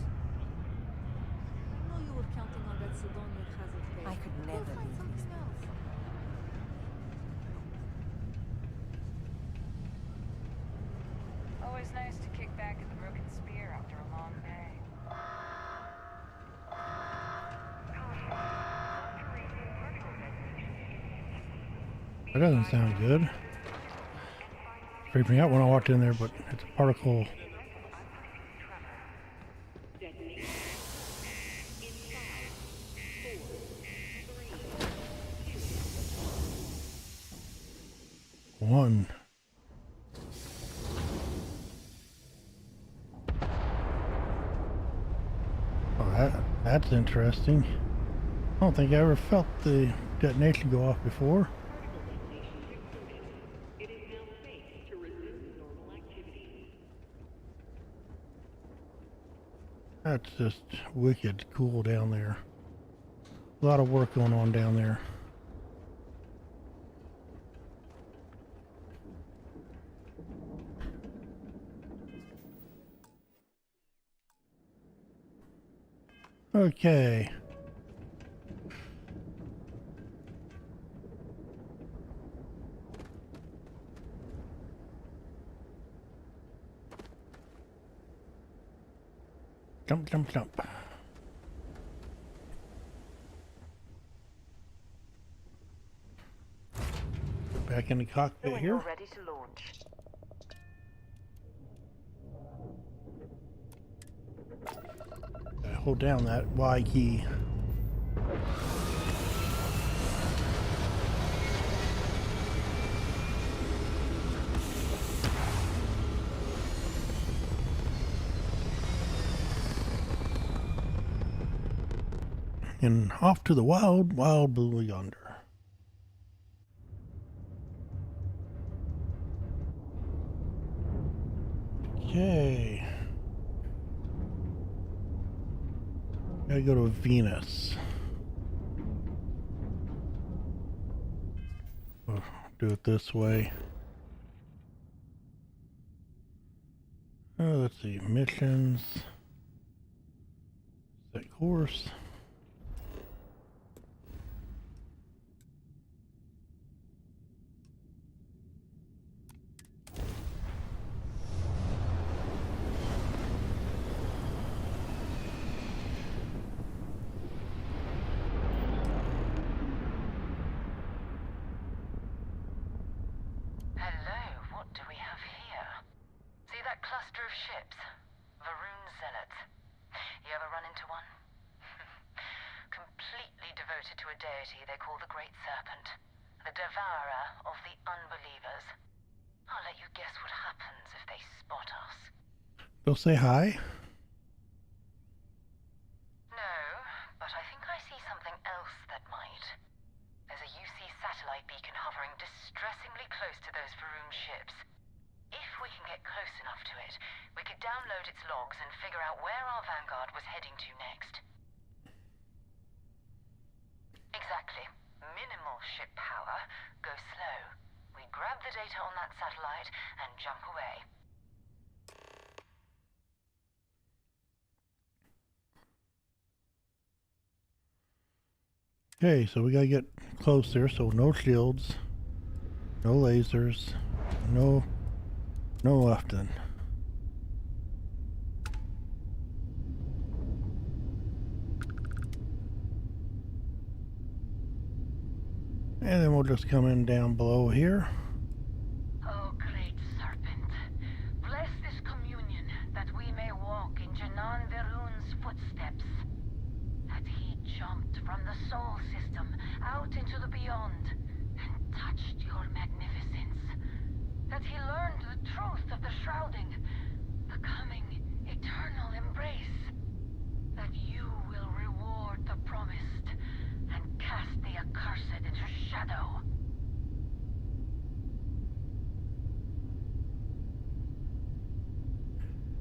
I know you were counting on that Sidonia hasn't paid. I could never We'll find leave something else. Always nice to kick back at the Broken Spear after a long day. That doesn't sound good. Freaked me out when I walked in there, but it's a particle. One. Oh, that's interesting. I don't think I ever felt the detonation go off before. That's just wicked cool down there. A lot of work going on down there. Okay. Jump, jump, jump. Back in the cockpit When here. you're ready to launch. Hold down that Y key. And off to the wild, wild blue yonder. Okay. Gotta go to Venus. Oh, do it this way. Let's see, missions. Set course. To a deity they call the Great Serpent, the devourer of the unbelievers. I'll let you guess what happens if they spot us. They'll say hi. No, but I think I see something else that might. There's a UC satellite beacon hovering distressingly close to those Faroon ships. If we can get close enough to it, we could download its logs and figure out where our vanguard was heading to next. Exactly. Minimal ship power. Go slow. We grab the data on that satellite and jump away. Okay, so we gotta get closer, so no shields, no lasers, no nothing. And then we'll just come in down below here. Oh, great serpent, bless this communion that we may walk in Janan Verun's footsteps. That he jumped from the soul system out into the beyond and touched your magnificence. That he learned the truth of the shrouding, the coming eternal embrace. That you will reward the promised and cast the accursed into shadow.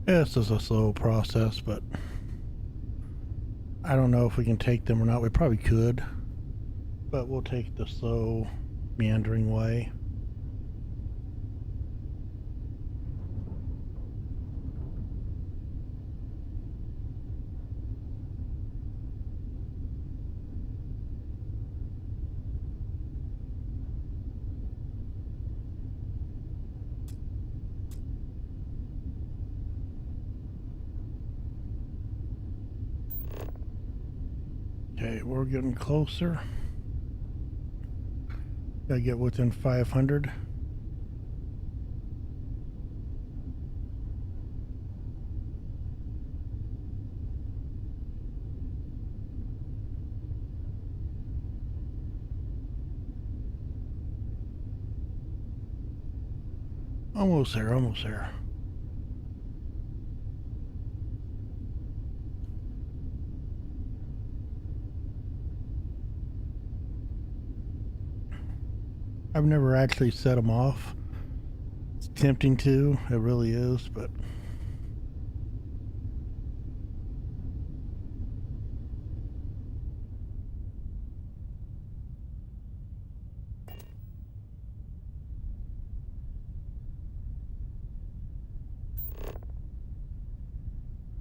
This is a slow process, but I don't know if we can take them or not. We probably could, but we'll take the slow, meandering way. Okay, we're getting closer. Gotta get within 500. Almost there, almost there. I've never actually set them off. It's tempting to, it really is, but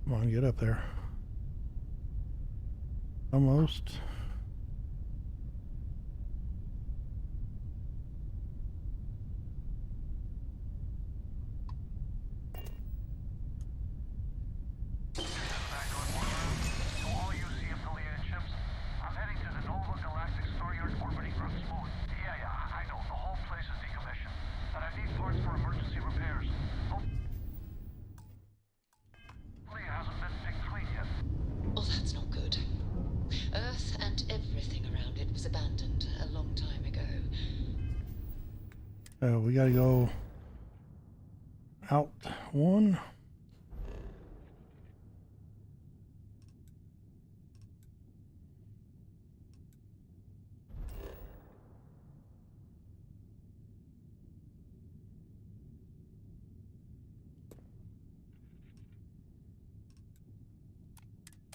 come on, get up there. Almost. Oh, that's not good. Earth and everything around it was abandoned a long time ago. We gotta go out one.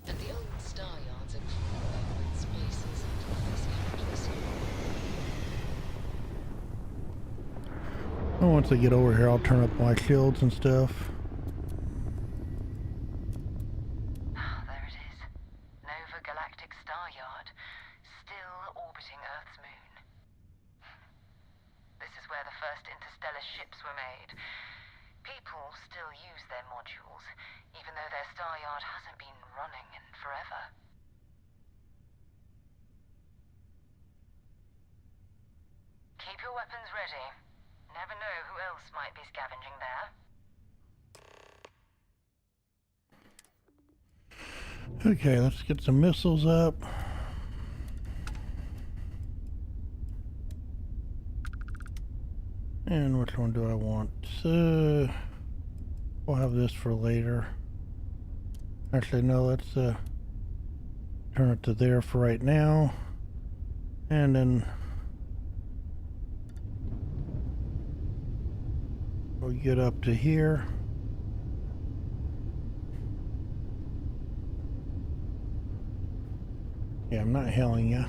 And the old star yards are crawling with spaces and ice caps. And once I get over here, I'll turn up my shields and stuff. There it is. Nova Galactic Star Yard, still orbiting Earth's moon. This is where the first interstellar ships were made. People still use their modules, even though their star yard hasn't been running in forever. Keep your weapons ready. Never know who else might be scavenging there. Okay, let's get some missiles up. And which one do I want? We'll have this for later. Actually, no, let's turn it to there for right now. And then we'll get up to here. Yeah, I'm not hailing you.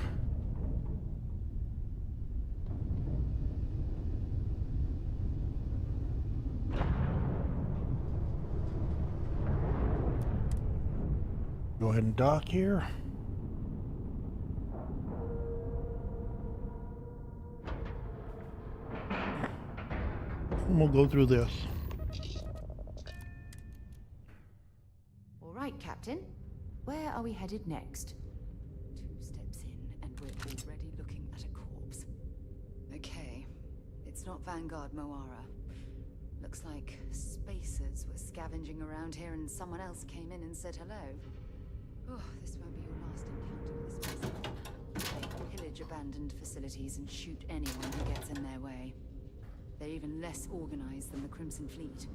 Go ahead and dock here. and we'll go through this. All right, Captain. Where are we headed next? 2 steps in, and we're already looking at a corpse. Okay. It's not Vanguard Moara. Looks like spacers were scavenging around here and someone else came in and said hello. Oh, this won't be your last encounter with a spacer. They pillage abandoned facilities and shoot anyone who gets in their way. They're even less organized than the Crimson Fleet.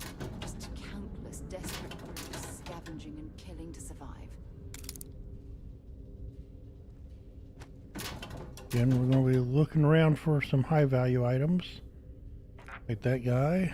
Just countless desperate groups scavenging and killing to survive. Again, we're going to be looking around for some high-value items. Like that guy.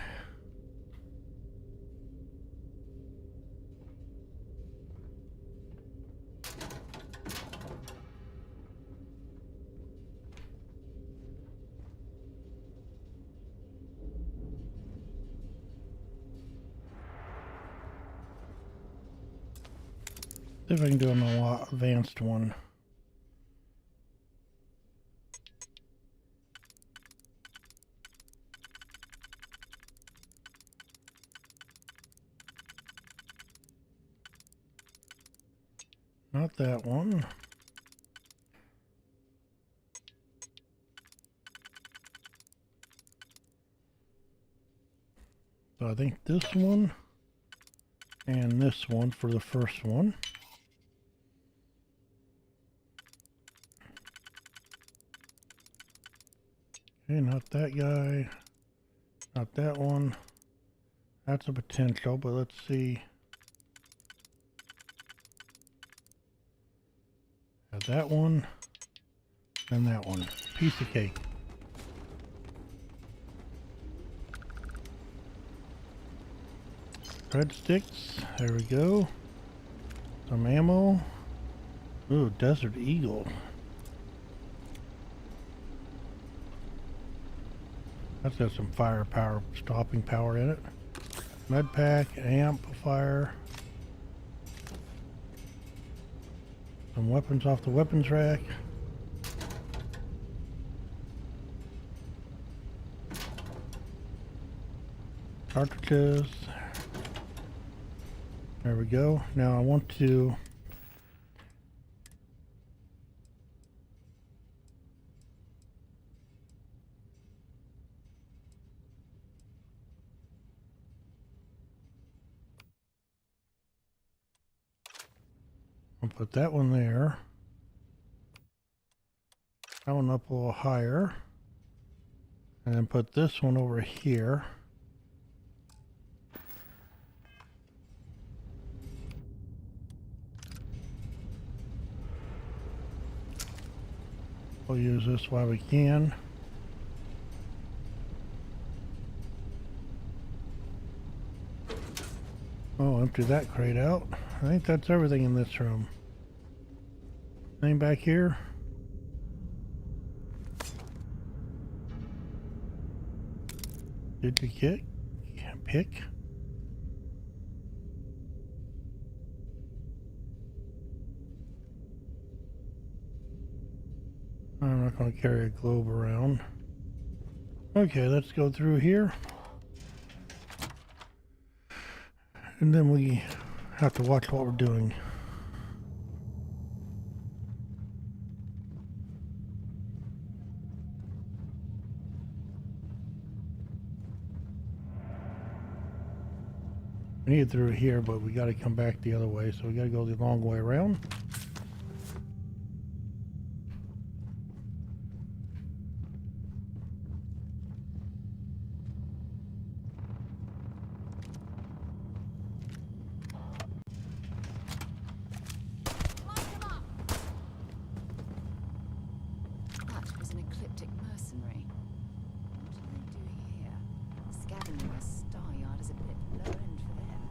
See if I can do a more advanced one. Not that one. So I think this one and this one for the first one. Okay, not that guy. Not that one. That's a potential, but let's see. Got that one. And that one. Piece of cake. Breadsticks. There we go. Some ammo. Ooh, Desert Eagle. That's got some firepower, stopping power in it. Med pack, amplifier. Some weapons off the weapons rack. Cartridges. There we go. Now I want to I'll put that one there. That one up a little higher. And then put this one over here. We'll use this while we can. Oh, empty that crate out. I think that's everything in this room. Anything back here? Did you pick? I'm not going to carry a globe around. Okay, let's go through here. And then we have to watch what we're doing. We need through here, but we got to come back the other way, so we got to go the long way around. That was an ecliptic mercenary. What are they doing here? Scavenging a star yard is a bit low end for them.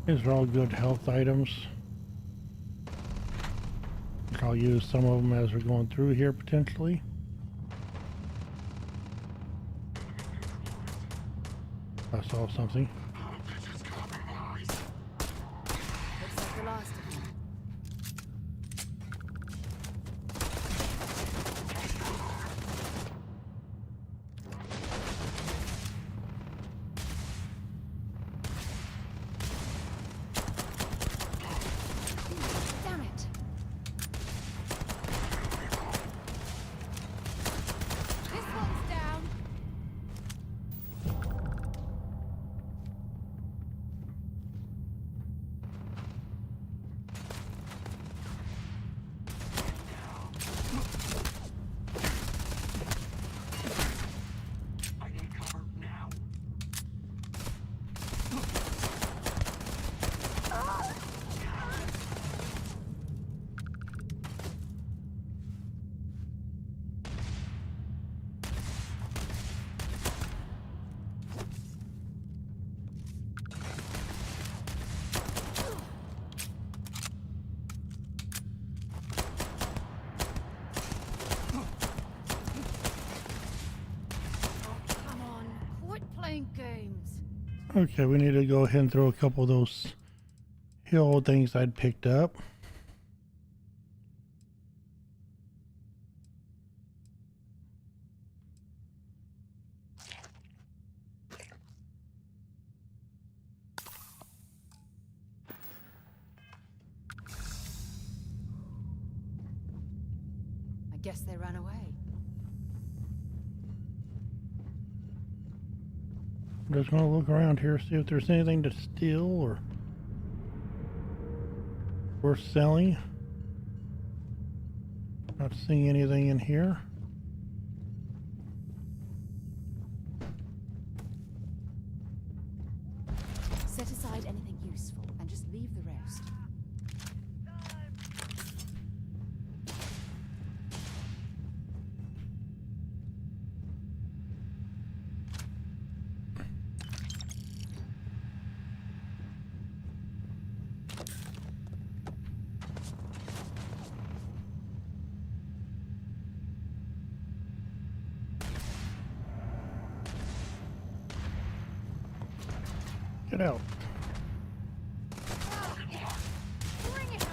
These are all good health items. I'll use some of them as we're going through here potentially. I saw something. Looks like the last of them. Damn it. This one's down. Come on, quit playing games. Okay, we need to go ahead and throw a couple of those hill things I'd picked up. I guess they ran away. I'm just gonna look around here, see if there's anything to steal or worth selling. Not seeing anything in here. Set aside anything useful and just leave the rest. Get out. Bring it on.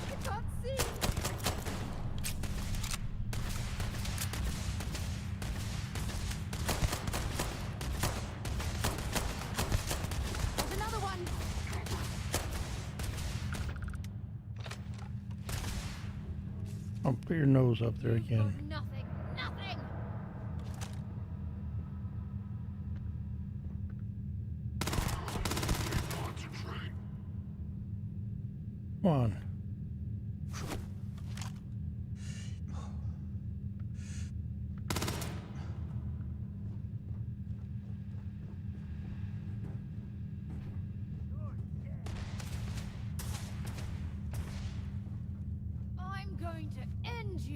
I can't see. There's another one. I'll put your nose up there again. Nothing. Nothing. Come on. I'm going to end you.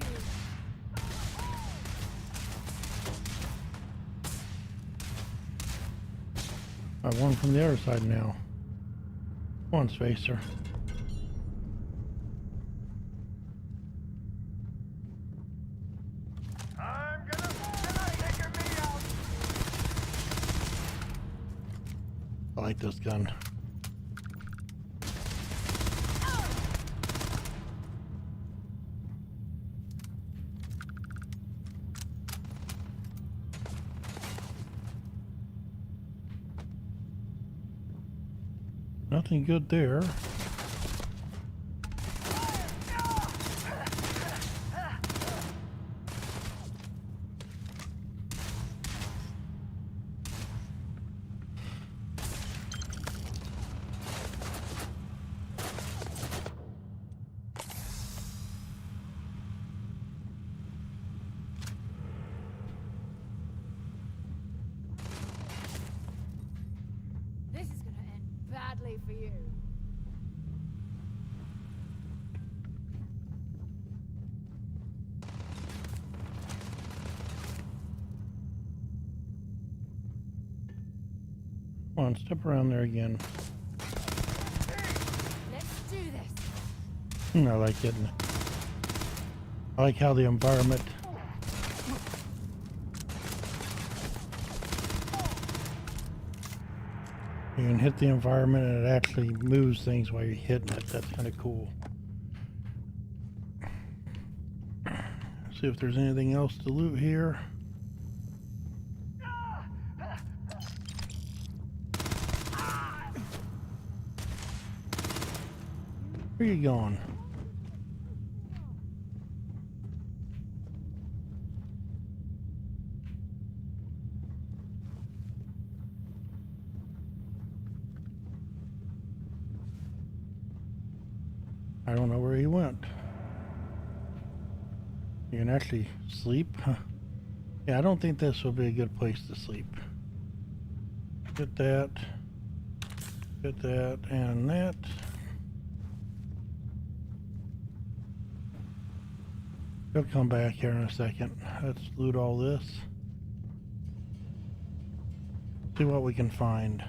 I won from the other side now. Come on, Spacer. I like this gun. Nothing good there. This is gonna end badly for you. Come on, step around there again. Let's I like it. I like how the environment you can hit the environment and it actually moves things while you're hitting it. That's kind of cool. See if there's anything else to loot here. Where are you going? I don't know where he went. You can actually sleep? Huh. Yeah, I don't think this will be a good place to sleep. Get that, and that. He'll come back here in a second. Let's loot all this. See what we can find.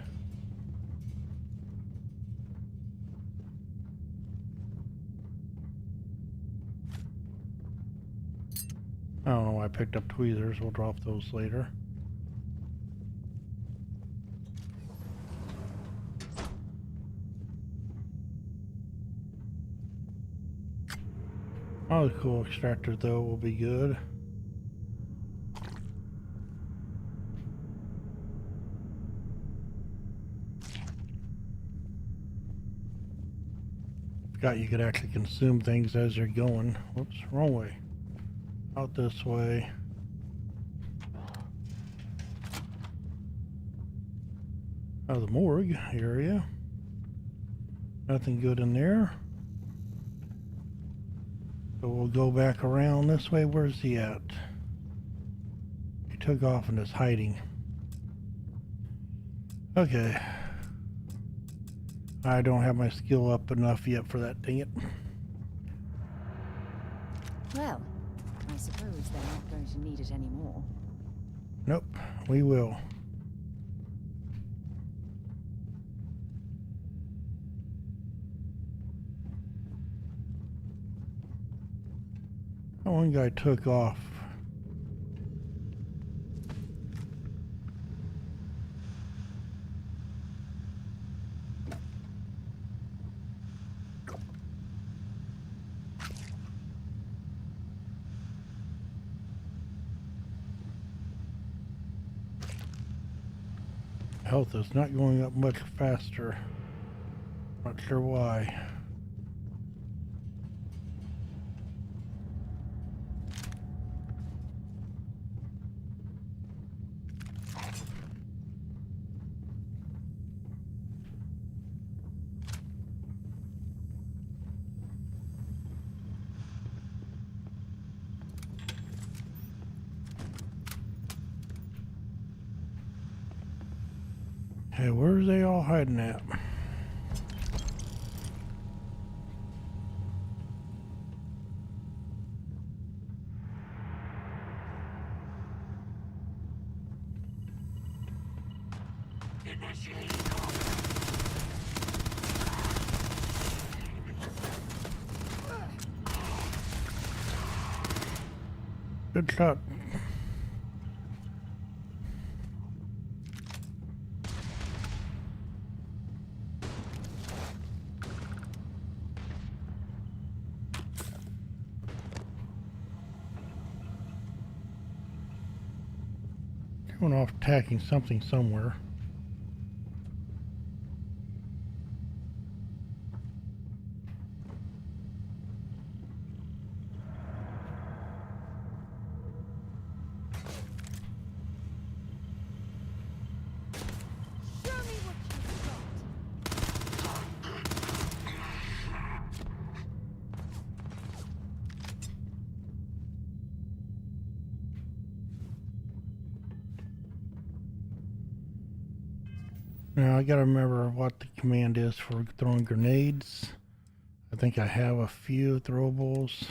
I don't know why I picked up tweezers. We'll drop those later. Oh, the cool extractor though will be good. Forgot you could actually consume things as you're going. Whoops, wrong way. Out this way. Out of the morgue area. Nothing good in there. So we'll go back around this way. Where's he at? He took off and is hiding. Okay. I don't have my skill up enough yet for that, dang it. Well, I suppose they're not going to need it anymore. Nope, we will. That one guy took off. Health is not going up much faster. Not sure why. Hey, where's they all hiding at? Good shot. Going off attacking something somewhere. Now I gotta remember what the command is for throwing grenades. I think I have a few throwables.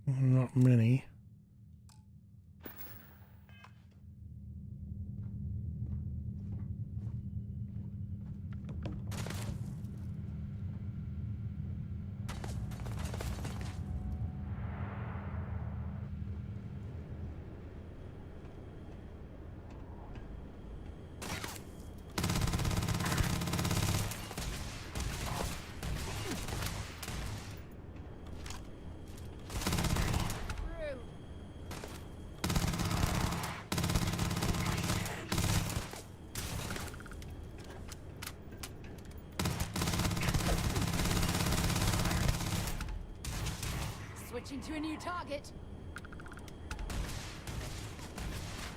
Not many. Switching to a new target.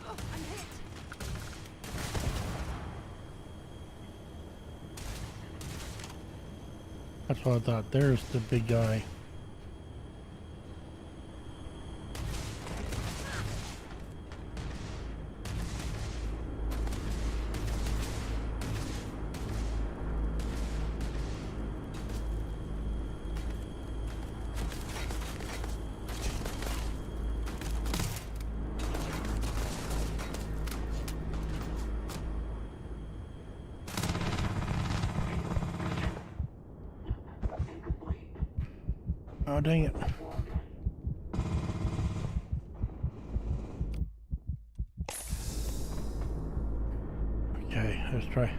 Oh, I'm hit. That's what I thought. There's the big guy. Oh, dang it. Okay, let's try.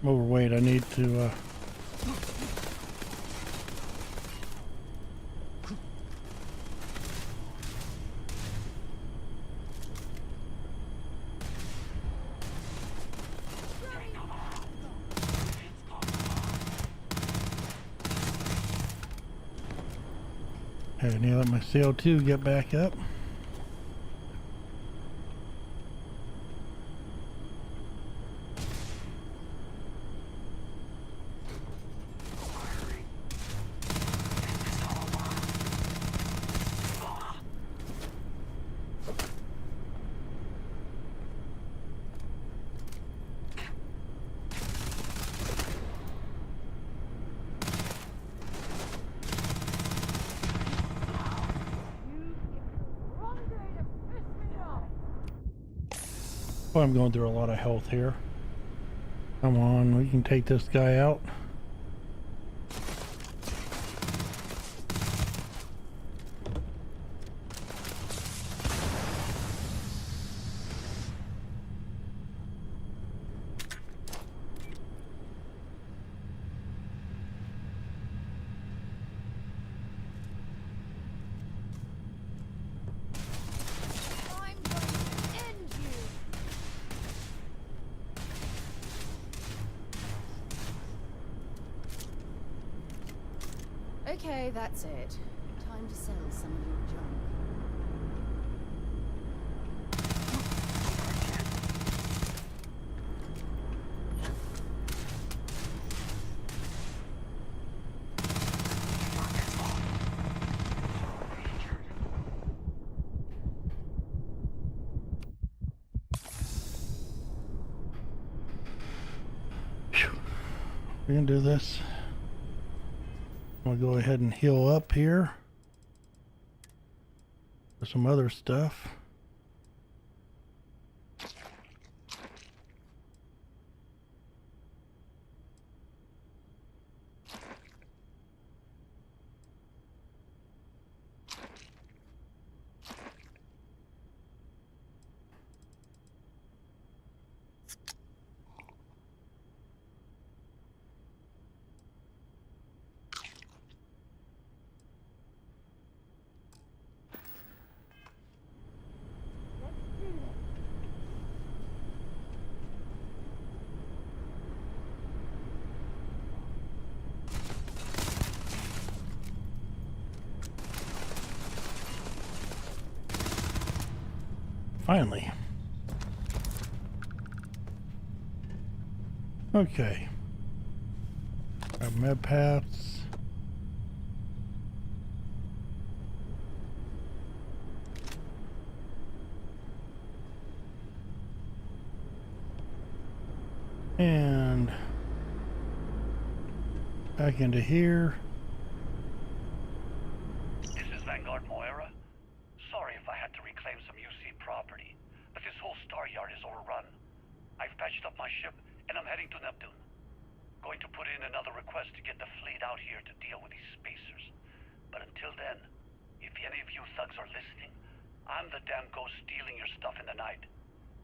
I'm overweight. I need to I need to let my CO2 get back up. Well, I'm going through a lot of health here. Come on, we can take this guy out. Okay, that's it. Time to sell some of your junk. We can do this. I'm gonna go ahead and heal up here for some other stuff. Finally. Okay. Our med paths. And back into here. This is Vanguard Moira. Sorry if I had to reclaim some UC property, but this whole star yard is overrun. I've patched up my ship and I'm heading to Neptune. out here to deal with these spacers. But until then, if any of you thugs are listening, I'm the damn ghost stealing your stuff in the night.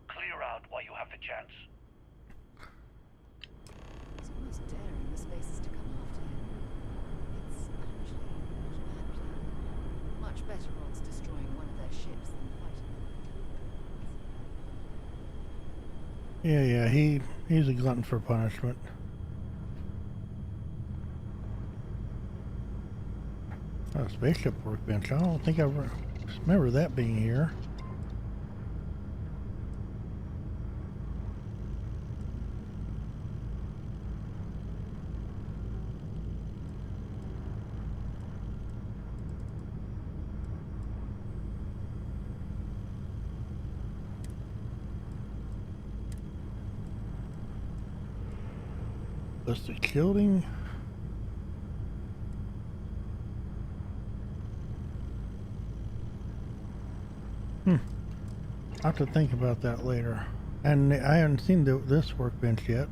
Clear out while you have the chance. It's almost daring the spacers to come after him. It's actually not a bad plan. Much better odds destroying one of their ships than fighting them. Yeah, he's a glutton for punishment. Oh, spaceship workbench. I don't think I remember that being here. Ballistic shielding. I'll have to think about that later. And I haven't seen this workbench yet.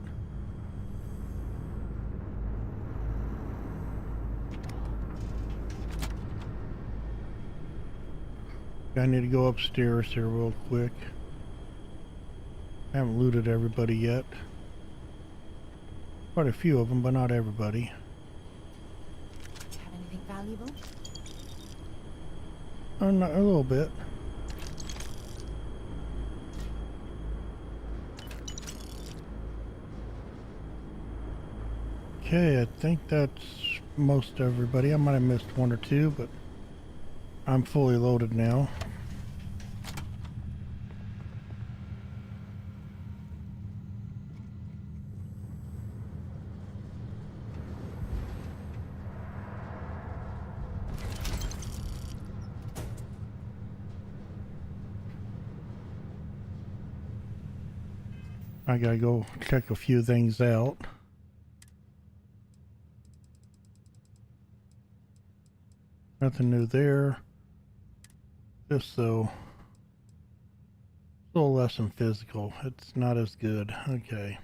I need to go upstairs here real quick. I haven't looted everybody yet. Quite a few of them, but not everybody. Have anything valuable? Not a little bit. Okay, I think that's most everybody. I might have missed one or two, but I'm fully loaded now. I gotta go check a few things out. Nothing new there. This though, a little less than physical. It's not as good. Okay.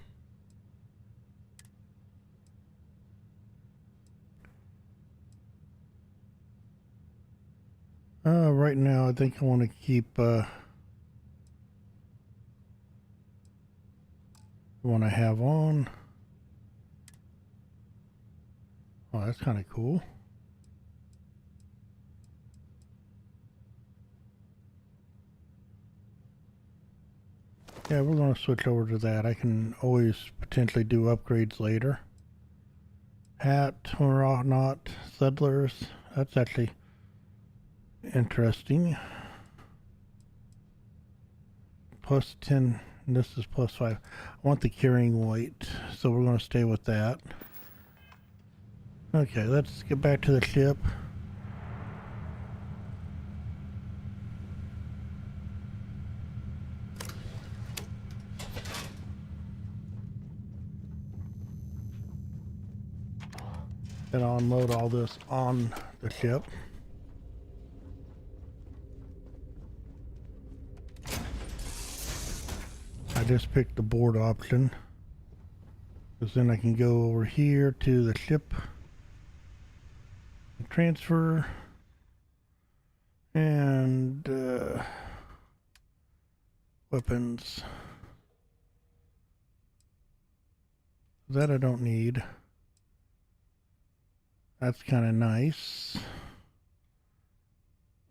Right now I think I want to keep one I have on. Oh, that's kind of cool. Yeah, we're going to switch over to that. I can always potentially do upgrades later. Hat, or not, settlers. That's actually interesting. Plus 10, this is plus 5. I want the carrying weight, so we're going to stay with that. Okay, let's get back to the ship. Then I'll unload all this on the ship. I just picked the board option, because then I can go over here to the ship, transfer, and weapons. That I don't need. That's kind of nice.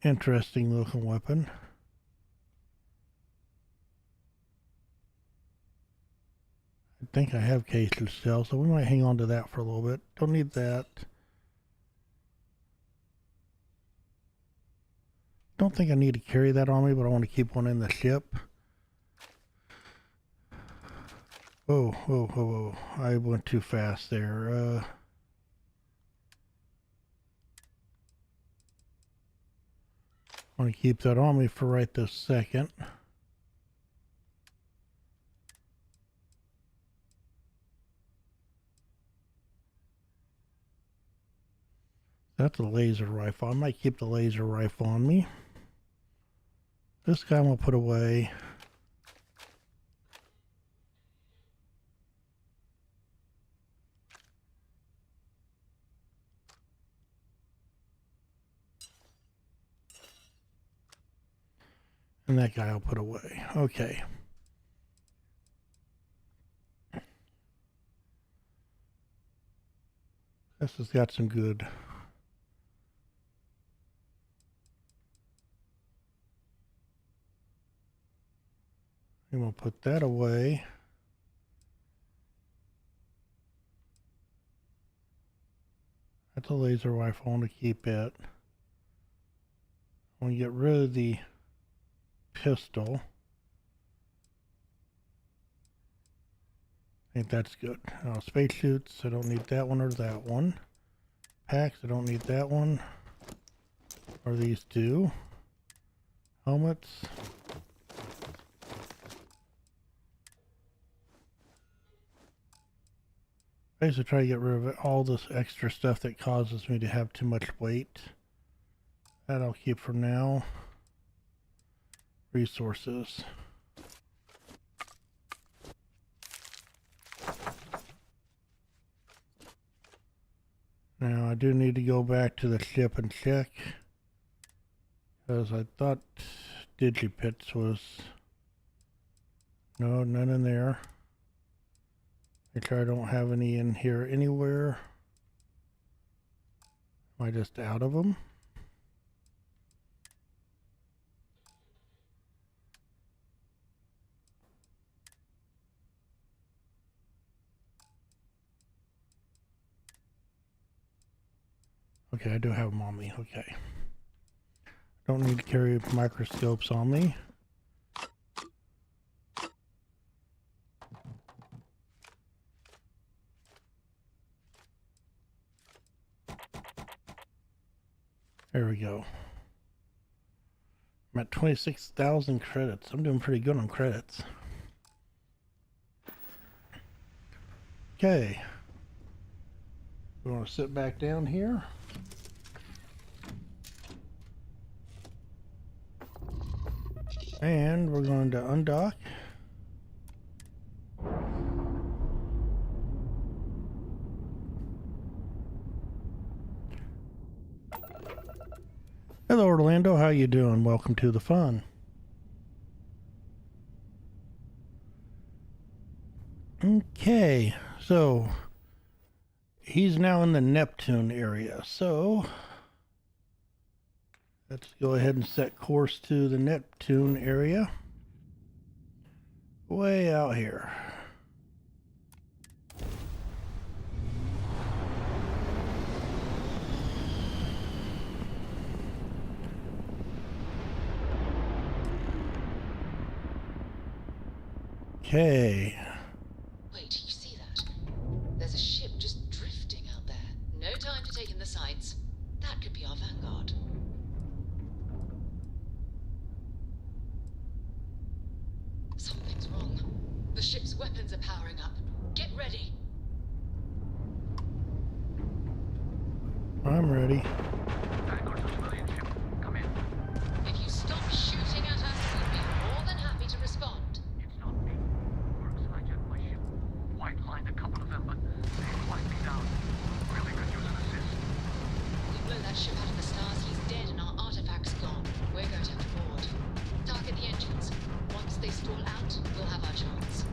Interesting looking weapon. I think I have cases still, so we might hang on to that for a little bit. Don't need that. Don't think I need to carry that on me, but I want to keep one in the ship. Whoa, whoa, whoa, whoa. I went too fast there. I want to keep that on me for right this second. That's a laser rifle. I might keep the laser rifle on me. This guy I'm going to put away. And that guy I'll put away. Okay. This has got some good. And we'll put that away. That's a laser rifle. I want to keep it. I want to get rid of the pistol. I think that's good. Spacesuits, I don't need that one or that one. Packs, I don't need that one or these two. Helmets. I used to try to get rid of all this extra stuff that causes me to have too much weight. That I'll keep for now. Resources. Now I do need to go back to the ship and check, because I thought Digipits was, no, none in there. Make sure I don't have any in here anywhere. Am I just out of them? Okay, I do have them on me. Okay. Don't need to carry microscopes on me. There we go. I'm at 26,000 credits. I'm doing pretty good on credits. Okay. We want to sit back down here. And we're going to undock. Hello Orlando, how you doing? Welcome to the fun. Okay, so he's now in the Neptune area, so let's go ahead and set course to the Neptune area. Way out here. Okay. Wait, you see that? There's a ship just drifting out there. No time to take in the sights. That could be our vanguard. Something's wrong. The ship's weapons are powering up. Get ready. I'm ready. If you stop shooting at us, we'll be more than happy to respond. White-lined a couple of them, but they flagged me down. Really could use an assist. We blow that ship out of the stars, he's dead and our artifact's gone. We're going to have to board. Target the engines. Once they stall out, we'll have our chance.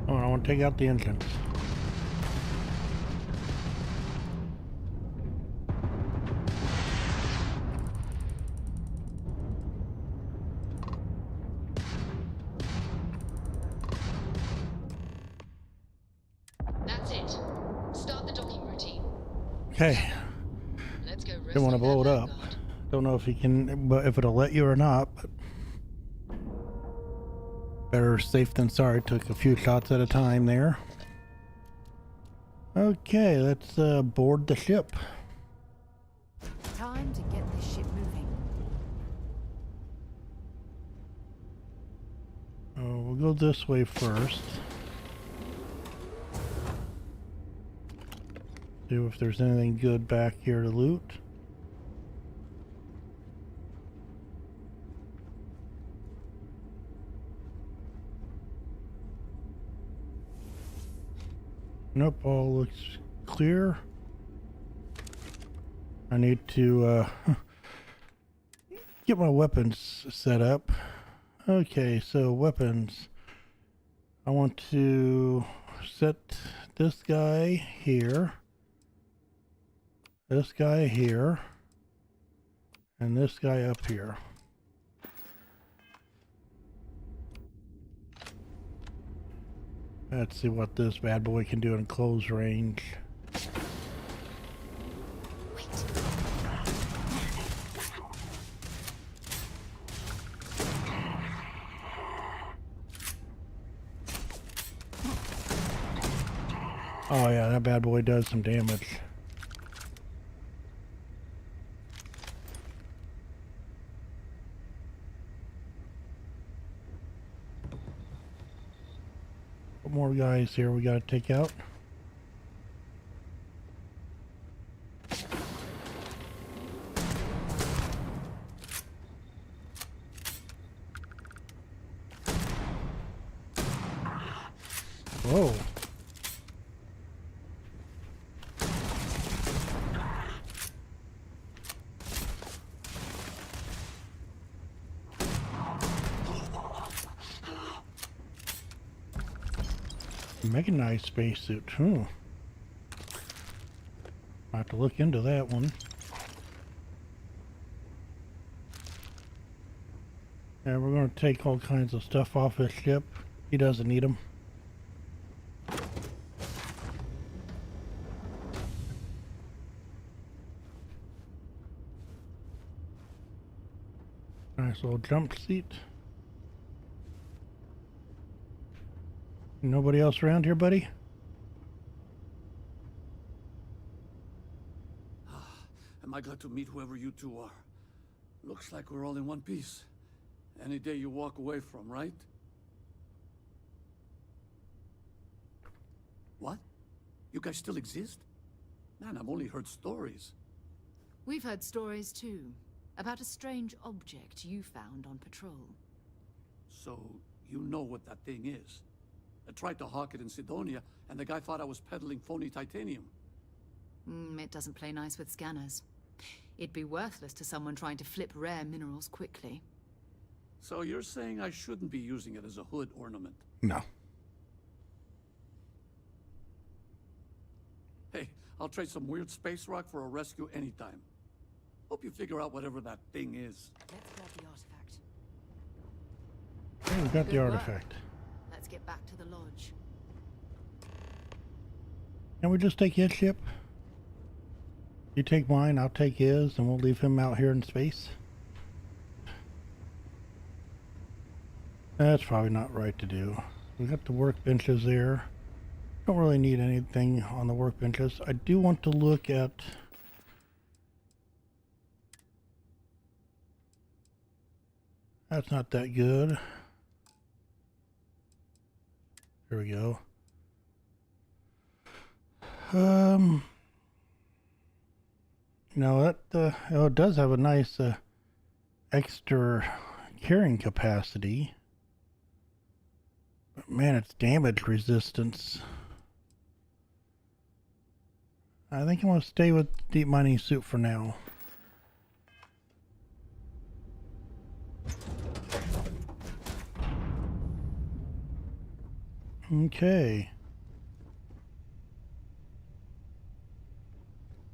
Oh, I want to take out the engines. That's it. Start the docking routine. Okay. Let's go Don't want to blow it up. Don't know if he can, but if it'll let you or not. But better safe than sorry. Took a few shots at a time there. Okay, let's board the ship. Time to get this ship moving. We'll go this way first. See if there's anything good back here to loot. Nope, all looks clear. I need to get my weapons set up. Okay, so weapons. I want to set this guy here, this guy here, and this guy up here. Let's see what this bad boy can do in close range. Oh yeah, that bad boy does some damage. What more guys here we gotta take out? Whoa. Mechanized spacesuit. I have to look into that one. And we're going to take all kinds of stuff off his ship. He doesn't need them. Nice little jump seat. Nobody else around here, buddy? Am I glad to meet whoever you two are. Looks like we're all in one piece. Any day you walk away from, right? What? You guys still exist? Man, I've only heard stories. We've heard stories too, about a strange object you found on patrol. So, you know what that thing is? I tried to hawk it in Sidonia, and the guy thought I was peddling phony titanium. It doesn't play nice with scanners. It'd be worthless to someone trying to flip rare minerals quickly. So you're saying I shouldn't be using it as a hood ornament? No. Hey, I'll trade some weird space rock for a rescue anytime. Hope you figure out whatever that thing is. Let's grab the artifact. Hey, we got Good the work. artifact. Let's get back to the lodge. Can we just take his ship? You take mine, I'll take his, and we'll leave him out here in space. That's probably not right to do. We got the workbenches there. Don't really need anything on the workbenches. I do want to look at that's not that good. There we go. No, that oh, it does have a nice extra carrying capacity. But man, it's damage resistance. I think I'm going to stay with deep mining suit for now. Okay.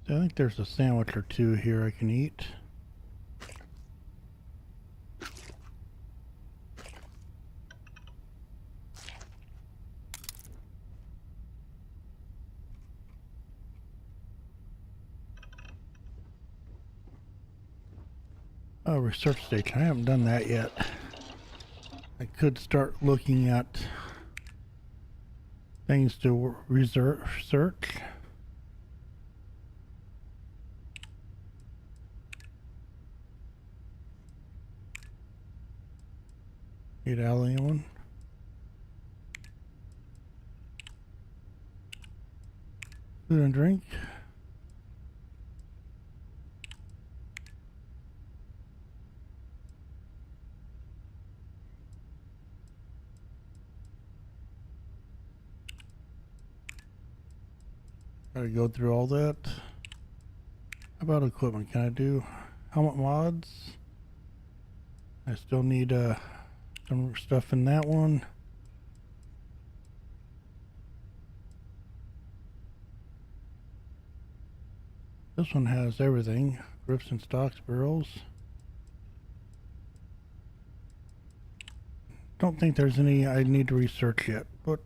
I think there's a sandwich or two here I can eat. Oh, research station. I haven't done that yet. I could start looking at things to research. Need alien. Food and drink. Gotta go through all that. How about equipment? Can I do helmet mods? I still need some stuff in that one. This one has everything. Grips and stocks, barrels. Don't think there's any I need to research yet, but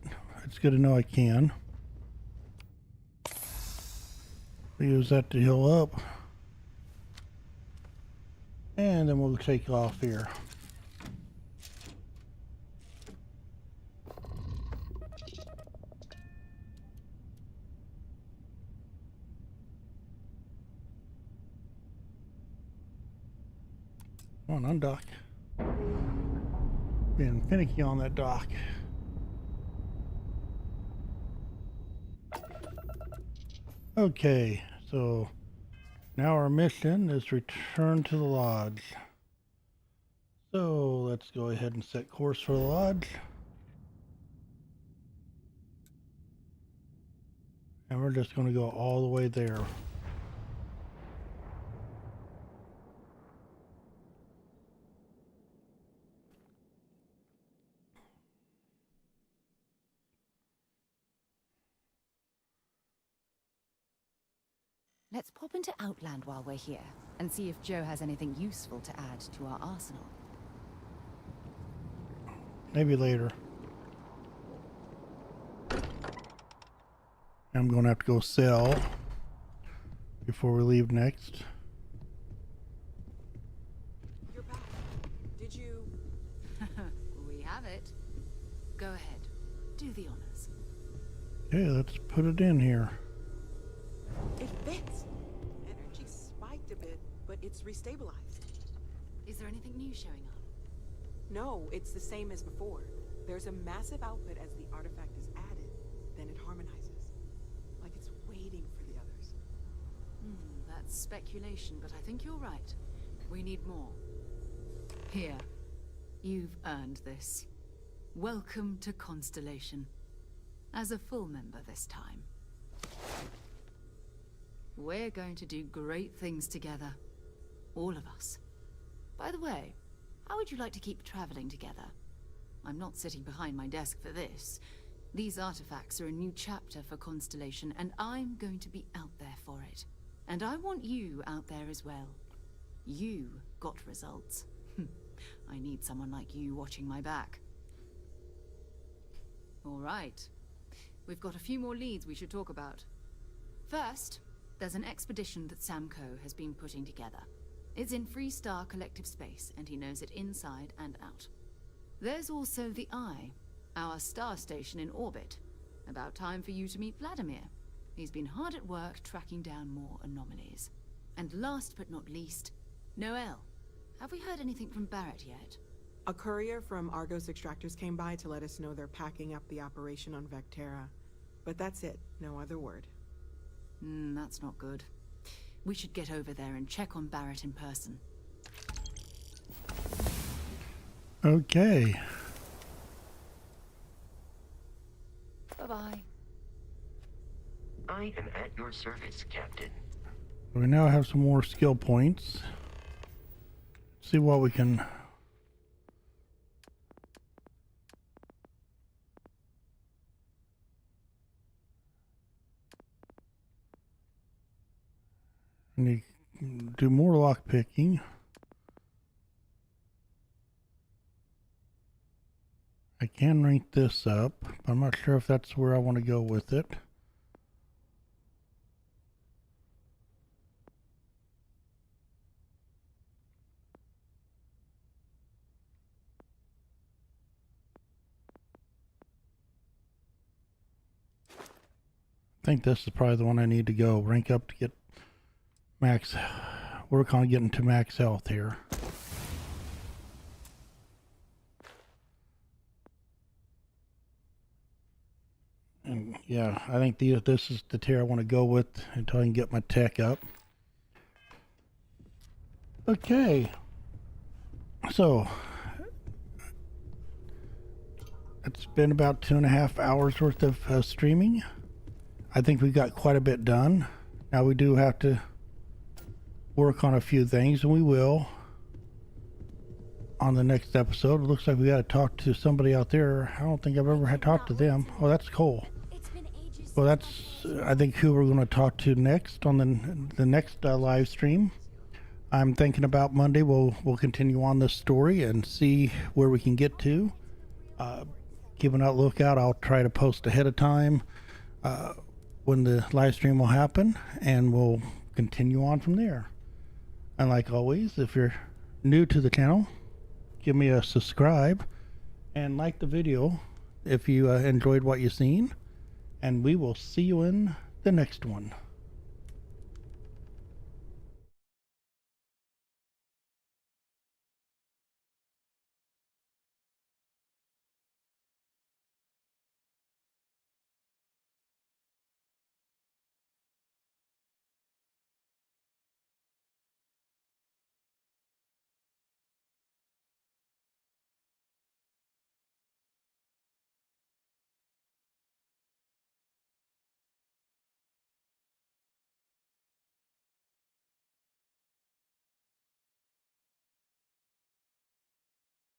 it's good to know I can. Use that to heal up. And then we'll take off here. Come on, undock. Being finicky on that dock. Okay, so now our mission is return to the lodge. So let's go ahead and set course for the lodge. And we're just going to go all the way there. Let's pop into Outland while we're here, and see if Joe has anything useful to add to our arsenal. Maybe later. I'm going to have to go sell before we leave next. You're back. Did you... We have it. Go ahead. Do the honors. Okay, let's put it in here. It fits. Energy spiked a bit, but it's restabilized. Is there anything new showing up? No, it's the same as before. There's a massive output as the artifact is added, then it harmonizes. Like it's waiting for the others. That's speculation, but I think you're right. We need more. Here. You've earned this. Welcome to Constellation. As a full member this time. We're going to do great things together. All of us. By the way, how would you like to keep traveling together? I'm not sitting behind my desk for this. These artifacts are a new chapter for Constellation, and I'm going to be out there for it. And I want you out there as well. You got results. I need someone like you watching my back. All right. We've got a few more leads we should talk about. First, there's an expedition that Samco has been putting together. It's in Freestar Collective Space, and he knows it inside and out. There's also the Eye, our star station in orbit. About time for you to meet Vladimir. He's been hard at work tracking down more anomalies. And last but not least, Noel. Have we heard anything from Barrett yet? A courier from Argos Extractors came by to let us know they're packing up the operation on Vectera. But that's it, no other word. That's not good. We should get over there and check on Barrett in person. Okay. Bye-bye. I am at your service, Captain. We now have some more skill points. See what we can... Need to do more lock picking. I can rank this up, but I'm not sure if that's where I want to go with it. I think this is probably the one I need to go rank up to get max, work on getting to max health here. And yeah, I think this is the tier I want to go with until I can get my tech up. Okay. So, it's been about 2.5 hours worth of streaming. I think we got quite a bit done. Now we do have to work on a few things, and we will on the next episode. It looks like we got to talk to somebody out there. I don't think I've ever had talked to them. Oh, that's Cole. Well, that's I think who we're going to talk to next on the next live stream. I'm thinking about Monday. We'll continue on this story and see where we can get to. Keep an lookout. I'll try to post ahead of time when the live stream will happen, and we'll continue on from there. And like always, if you're new to the channel, give me a subscribe and like the video if you enjoyed what you've seen. And we will see you in the next one.